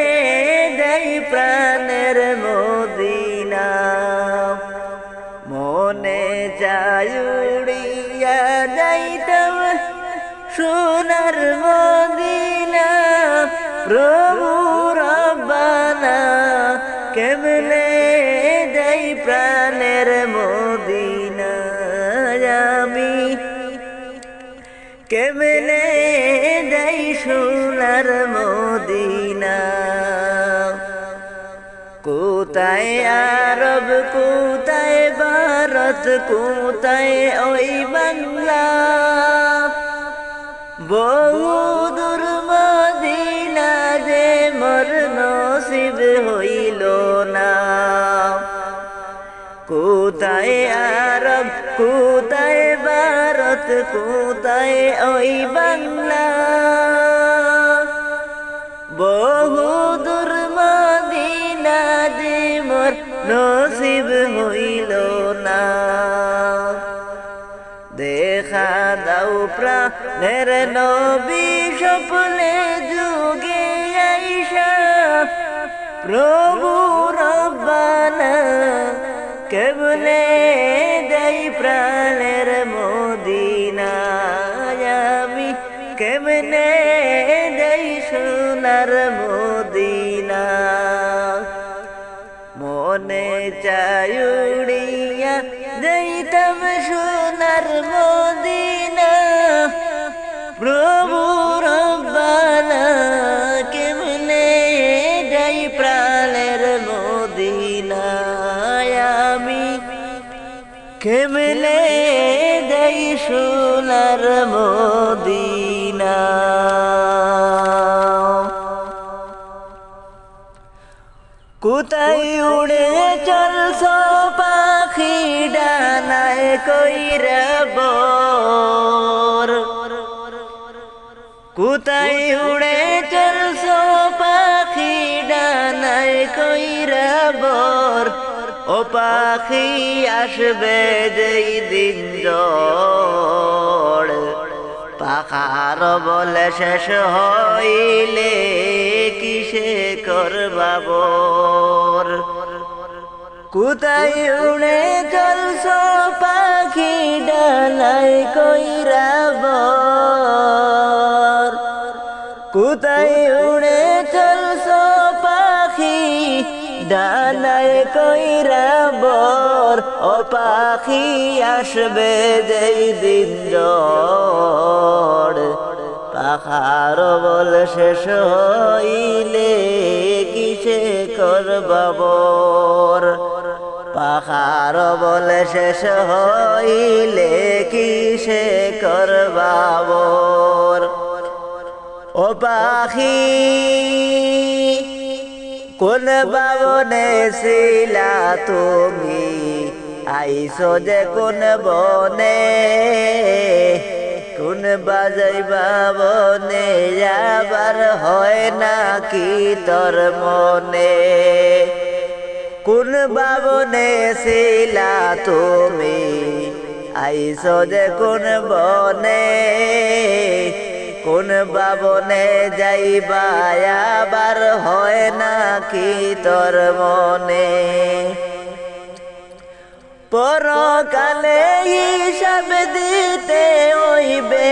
যাই প্রাণের মদিনা মনে চাই উড়িয়া যাইতাম সোনার মদিনা প্রভু রব্বানা কেমনে যাই প্রাণের মদিনা আমি কেমনে যাই সোনার মদিনা কোথায় আরব কোথায় ভারত কোথায় ওই বাংলা বহুদূর মদিনা যে মোর নসিব হইল না কোথায় আরব কোথায় ভারত কোথায় ওই বাংলা বহুদূর মদিনা যে মোর নসিব হইল না দেখা দাও প্রাণের নবী স্বপ্নে যুগে আইসা প্রভু রব্বানা কেমনে যাই প্রাণের মদিনা আমি কেমনে যাই সোনার মদিনা মনে চাই উড়িয়া যাইতাম সোনার মদিনা প্রভু রব্বানা কেমনে যাই প্রাণের মদিনা আমি কেমনে যাই সোনার মদিনা কোথায় উড়ে চলছ পাখি ডানায় কইরা বর কোথায় উড়ে চলছ পাখি ডানায় কইরা বর ও পাখি আসবে যেই দিন ঝড় পাখার বলে শেষ হইলে কিসে করবা বর কোথায় উড়ে চলছ পাখি ডানায় কইরা বর কোথায় উড়ে চলছ পাখি ডানায় কইরা বর ও পাখি আসবে যেই দিন ঝড় পাখার বল শেষ হইলে কিসে করবা বর পাখার বল শেষ হইলে কিসে করবা বর ও পাখি কোন বাবনে ছিলা তুমি আইসো যে কোন বনে কোন বাজাইবা বনে আবার হয় নাকি তোর মনে কোন বাবনে ছিলা তুমি আইসো যে কোন বনে কোন বাবনে যাইবা আবার হয় নাকি তোর মনে পরকালে হিসাব দিতে হইবে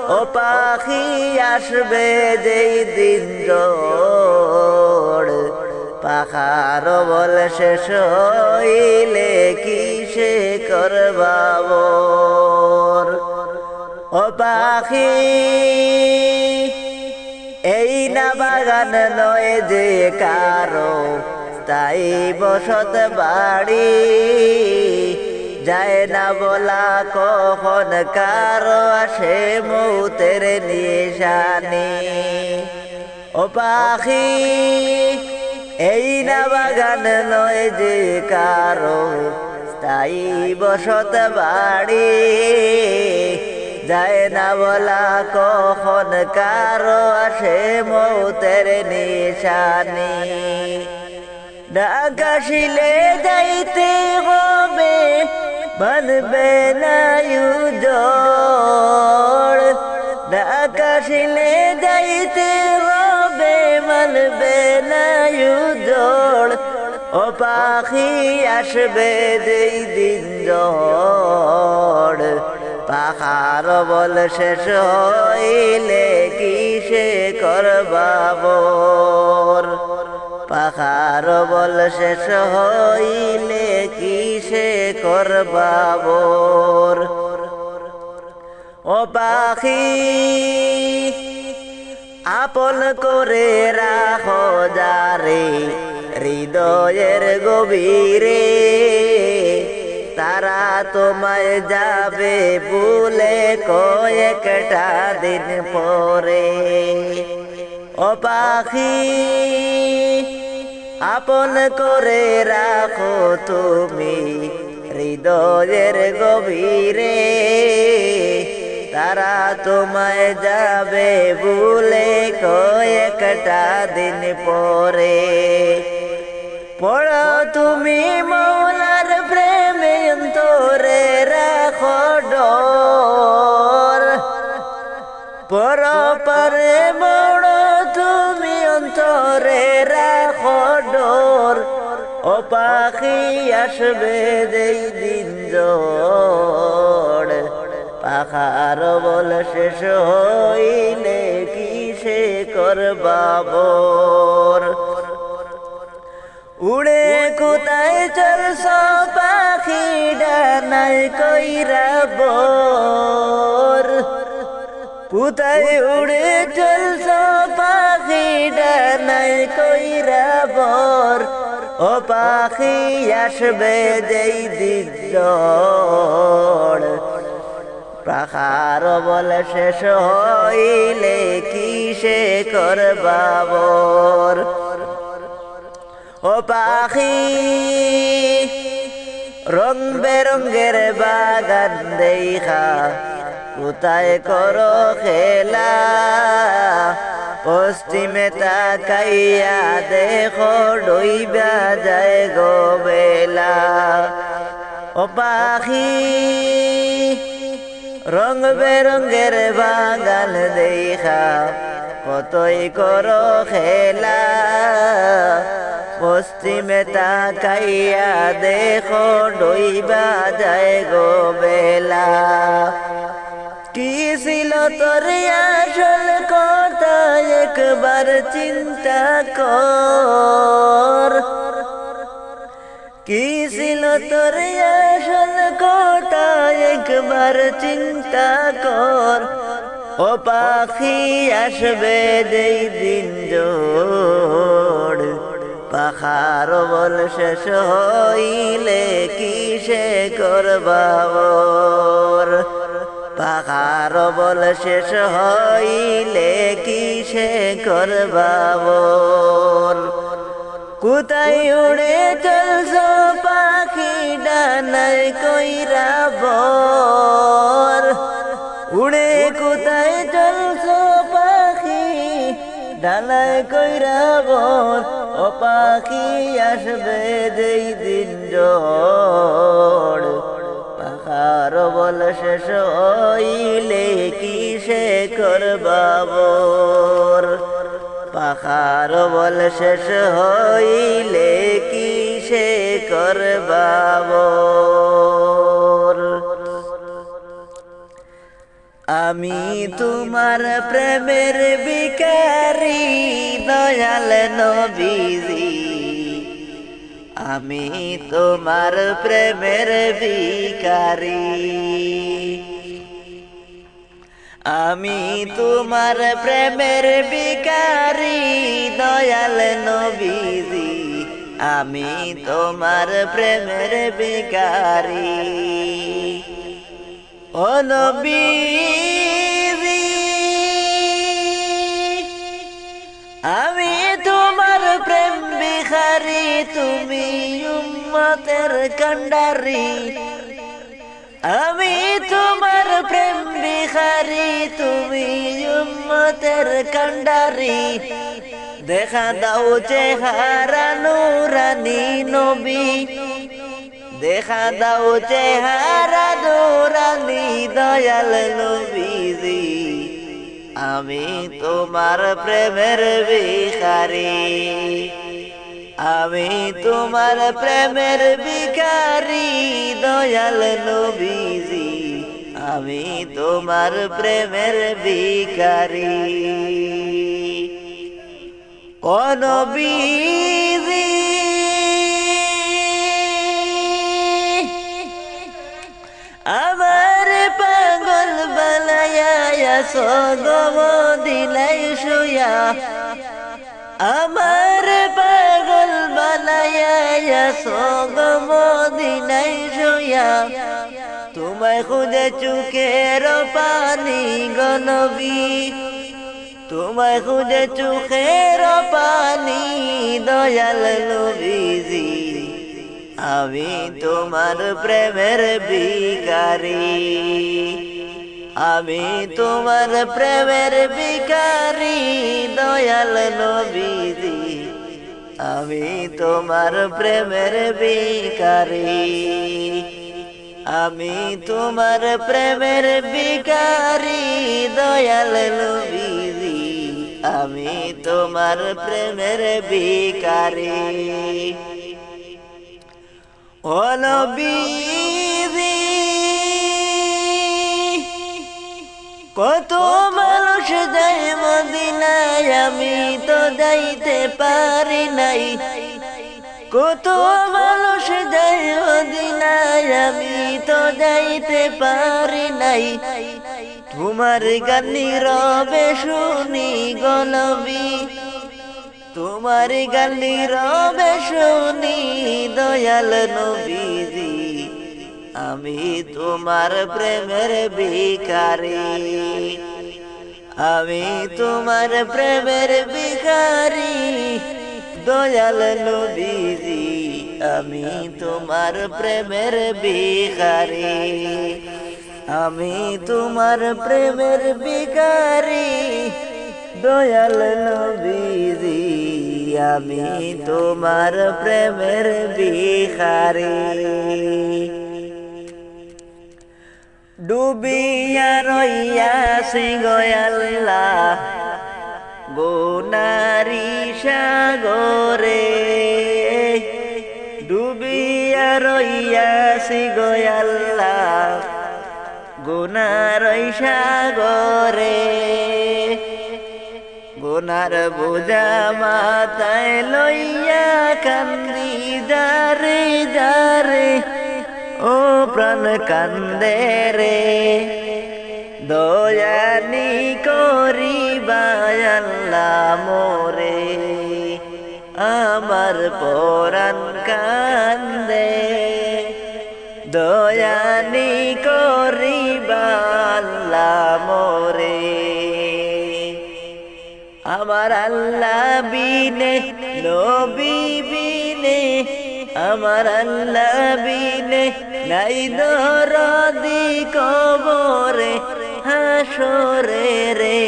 ও পাখি আসবে যেই দিন জোড় পাখার বল শেষ হইলে কিসে করবা ভোর ও পাখি এই না বাগান নয় যে কারো তাই বসত বাড়ি যায় না বলা কখন কারো আসে মৌতের নিশানি ও পাখি এই না বাগান নয় যে কারো তাই বসত বাড়ি যায় না বলা কখন কারো আসে মৌতের নিশানি ডাকাশিলে যাইতে হবে মানবে না জোড় ডাকাশিলে যাইতে হবে মানবে না জোড় ও পাখি আসবে যেই দিন জোড় পাখার বল শেষ হইলে কিসে করবা ভোর পাখার বল শেষ হইলে কিসে করবা ভোর ও পাখি আপন করে রাখো যারে হৃদয়ের গভীরে তারা তোমায় যাবে ভুলে কয়েকটা দিন পরে ও পাখি আপন করে রাখো তুমি হৃদয়ের গভীরে তারা তোমায় যাবে ভুলে কয়েকটা দিন পরে পড়ো তুমি মৌলার প্রেমে অন্তরে রাখো ডোর পড়ো পরে বড় তুমি অন্তরে রাখো ডোর ও পাখি আসবে যেই দিন জোড় পাখার বল শেষ হইলে কিসে করবা ভোর উড়ে কোথায় চলছ পাখি ডানায় কইরা বোর কোথায় উড়ে চলছ পাখি ডানায় কইরা বোর ও পাখি আসবে যেই দিন জোড় পাখার বল শেষ হইলে কিসে করবা ভোর ও পাখি রং বেরঙ্গের বাগান দেখা কোথায় করো খেলা পশ্চিমে তাকাইয়া দেখো ডুইবা যায় গো বেলা ও পাখি রং বেরঙ্গের বাগান দেখা কতই করো খেলা পশ্চিমে তাকাইয়া দেখো ডুইবা যায় গো বেলা কি ছিল তোর আসল কথা একবার চিন্তা কর কি ছিল তোর আসল কথা একবার চিন্তা কর ও পাখি আসবে যেই দিন জোড় পাখার বল শেষ হইলে কিসে করবা ভোর পাখার বল শেষ হইলে কিসে করবা ভোর কোথায় উড়ে চলছ পাখি ডানায় কইরা বোর উড়ে কোথায় চলছ পাখি ডানায় কইরা বোর ও পাখি আসবে যেই দিন জোড় পাখার বল শেষ হইলে কিসে করবা ভোর পাখার বল শেষ হইলে কিসে করবা ভোর আমি তোমার প্রেমের ভিখারি দয়াল নবীজি আমি তোমার প্রেমের ভিখারি আমি তোমার প্রেমের ভিখারি দয়াল নবীজি আমি তোমার প্রেমের ভিখারি ও নবীজি আমি তোমার প্রেম ভিখারি তুমি উম্মতের কান্ডারি আমি তোমার প্রেম ভিখারি তুমি উম্মতের কান্ডারি দেখা দাও চেহারা নূরানী নবী দেখা দাও চেহারা নূরানী দয়াল নবীজি আমি তোমার প্রেমের ভিখারি আমি তোমার প্রেমের ভিখারি দয়াল নবীজি আমি তোমার প্রেমের ভিখারি ও নবীজি আমার পাগল বানায়া সগম দিলাই শুয়া আমার পাগল বানায়া সগম দিলাই শুয়া তোমায় খুঁজে চোখের পানি গনবী তোমায় খুঁজে চোখের পানি দয়াল নবীজি আমি তোমার প্রেমের ভিখারি আমি তোমার প্রেমের ভিখারি দয়াল নবীজি আমি তোমার প্রেমের ভিখারি আমি তোমার প্রেমের ভিখারি দয়াল নবীজি আমি তোমার প্রেমের ভিখারি ও নবীজি কত মানুষ যায় মদিনায় আমি তো যাইতে পারি নাই কত মানুষ যায় মদিনায় আমি তো যাইতে পারি নাই তোমার গান নীরবে শুনি গো নবী তোমার গান নীরবে শুনি দয়াল নবীজি আমি তোমার প্রেমের ভিখারি আমি তোমার প্রেমের ভিখারি দয়াল নবীজি আমি তোমার প্রেমের ভিখারি আমি তোমার প্রেমের ভিখারি দয়াল নবীজি আমি তোমার প্রেমের ভিখারি ডুবিয়া রইয়াছি গো আল্লাহ গুনারি সাগরে ডুবিয়া রইয়াছি গো আল্লাহ গুনার সাগরে গুনার বোঝা মাথায় লইয়া কান্দি যারে যারে ও প্রাণ কান্দে রে দয়ানি করিবা আল্লাহ মোরে আমার পরাণ কান্দে দয়ানি করিবা আল্লাহ মোরে আমার আল্লাহ বিনে নবী বিনে আমার আল্লাহ বিনে নাই দরদি কবরে হাসরে রে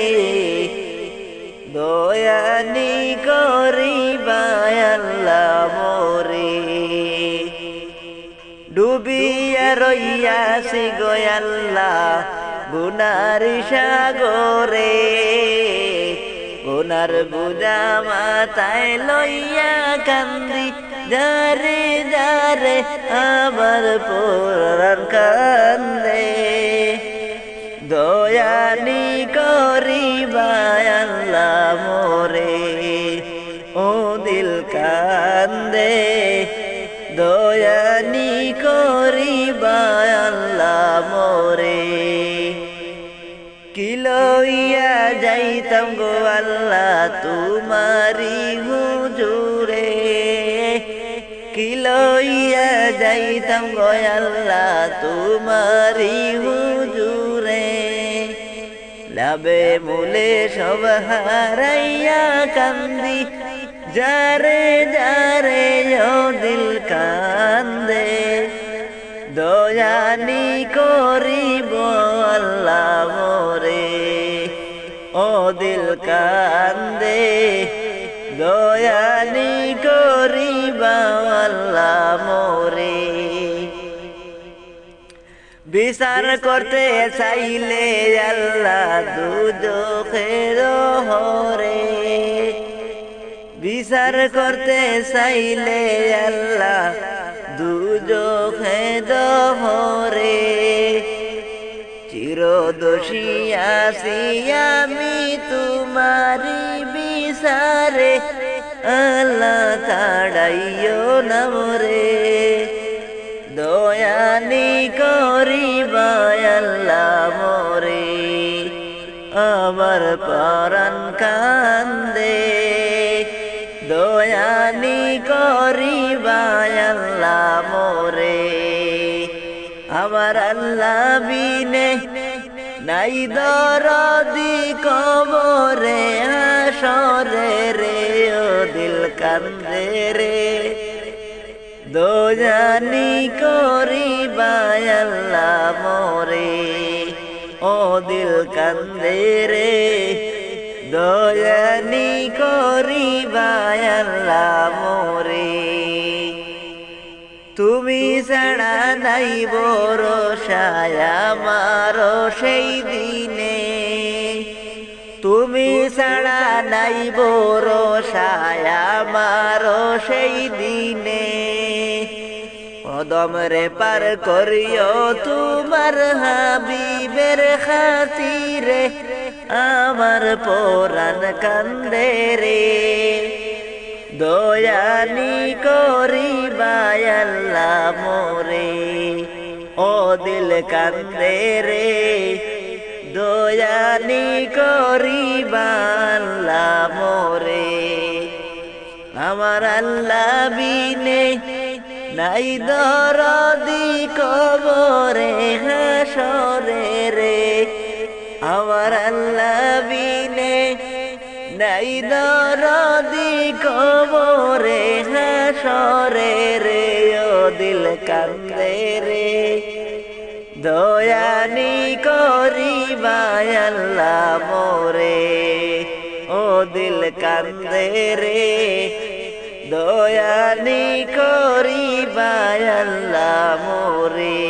দয়ানি করিবা আল্লাহ মোরে ডুবিয়া রইয়াছি গো আল্লাহ গুনার সাগরে গুনার বুঝা মাথায় লইয়া কান্দি যারে যারে আমার পুরাণ কান্দে দয়ানি করিবা আল্লাহ মোরে ও দিল কান্দে দয়ানি করিবা আল্লাহ মোরে কি লইয়া যাইতাম গো আল্লাহ তোমারি হুজুরে কি লইয়া যাইতাম গো আল্লাহ তোমারি হুজুরে লাবে মুলে সব হারাইয়া কান্দি যারে যারে ও দিল কান্দে দয়ানি করিব আল্লাহ মোরে ও দিল কান্দে দয়ানি করিবা আল্লাহ মোরে বিচার করতে চাইলে আল্লাহ দুজখের হরে বিচার করতে চাইলে আল্লাহ দুজখের হরে চিরদোষী আছি আমি তোমারি বিচারে আল্লাহ তাড়াইও না মোরে দয়ানি করিবা আল্লাহ মোরে আমার পরাণ কান্দে দয়ানি করিবা আল্লাহ মোরে আমার আল্লাহ বিনে নাই দরদি কবরে হাসরে রে ও দিল কান্দে রে দয়ানি করিবা আল্লাহ মোরে ও দিল কান্দে রে দয়ানি করিবা আল্লাহ মোরে তুমি ছাড়া নাই ভরসা আমার সেই দিনে তুমি ছাড়া নাই ভরসা আমার সেই দিনে কদম রে পার করিও তোমার হাবিবের খাতিরে আমার পরাণ কান্দে রে দয়ানি করিবা আল্লাহ মোরে ও দিল কান্দে রে দয়ানি করিবা আল্লাহ মোরে আমার আল্লাহ বিনে নাই দরদি কবরে হাসরে রে আমার আল্লাহ বিনে নাই দরদি কবরে হাসরে রে ও দিল কান্দে রে দয়ানি করিবা আল্লাহ মোরে ও দিল কান্দে রে দয়ানি করিবা আল্লাহ মোরে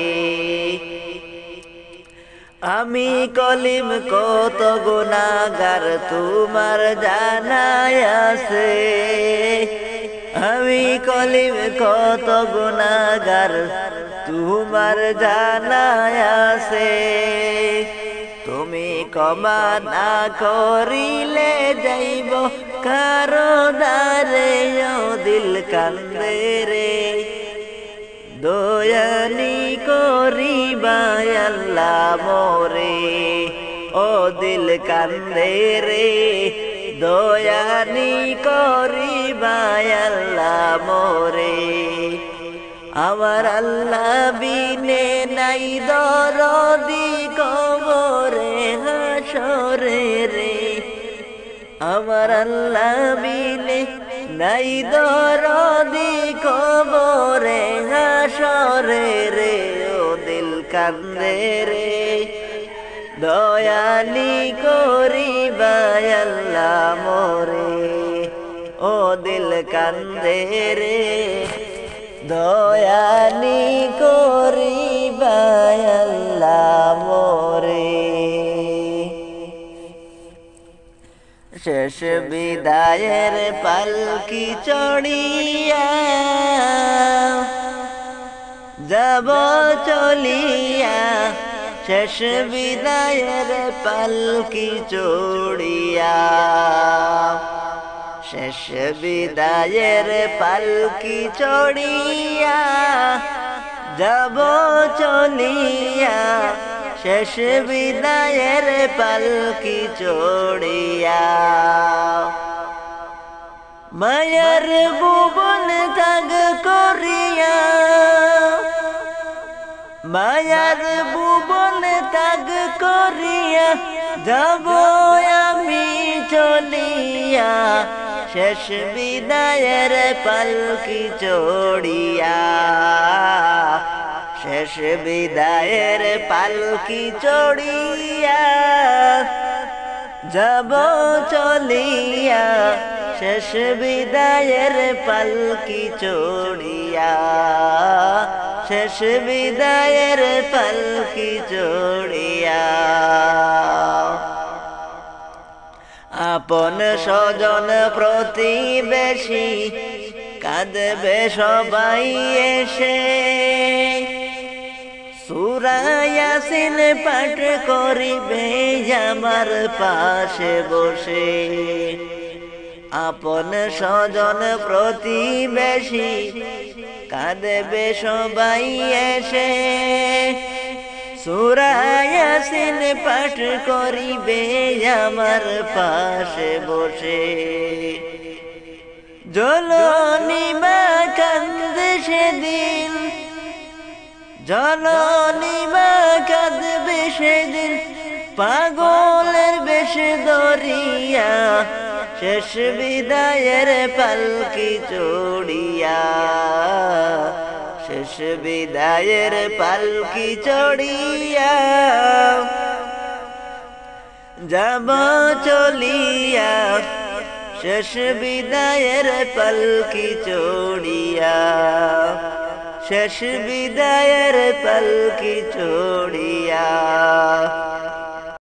আমি কলিম কত গুনাহগার তোমার জানায় আছে আমি কলিম কত গুনাহগার তোমার জানায় আছে তুমি ক্ষমা না করিলে যাইব কারো দ্বারে ও দিল কান্দে রে দয়ানি করিবা আল্লাহ মোরে ও দিল কান্দে রে দয়ানি করিবা আল্লাহ মোরে আমার আল্লাহ বিনে নাই দরদি কবরে হাসরে রে আমার আল্লাহ বিনে নাই দরদি কবরে হাসরে রে ও দিল কান্দে রে দয়ানি করিবা আল্লাহ মোরে ও দিল কান্দে রে দয়ানি করিবা আল্লাহ মোরে শেষ বিদায়ের পালকি চড়িয়া যাব চলিয়া শেষ বিদায়ের পালকি চড়িয়া শেষ বিদায়ের পালকি চড়িয়া যাব চলিয়া শেষ বিদায়ের পালকি চড়িয়া মায়ার ভুবন ত্যাগ করিয়া মায়ার ভুবন ত্যাগ করিয়া যাব আমি চলিয়া শেষ বিদায়ের পালকি চড়িয়া শেষ বিদায়ের পালকি চড়িয়া যাব চলিয়া শেষ বিদায়ের পালকি চড়িয়া শেষ বিদায়ের পালকি চড়িয়া আপন স্বজন প্রতিবেশী কাঁদবে সবাই এসে সূরা ইয়াসিন পাঠ করিবে আমার পাশে বসে আপন স্বজন প্রতিবেশী কাঁদবে সবাই এসে সূরা ইয়াসিন পাঠ করিবে আমার পাশে বসে জননী মা কাঁদবে সেদিন জননী মা কাঁদবে সেদিন পাগলের বেশ ধরিয়া শেষ বিদায়ের পালকি চড়িয়া শেষ বিদায়ের পালকি চড়িয়া যাব চলিয়া শেষ বিদায়ের পালকি চড়িয়া শেষ বিদায়ের পালকি চড়িয়া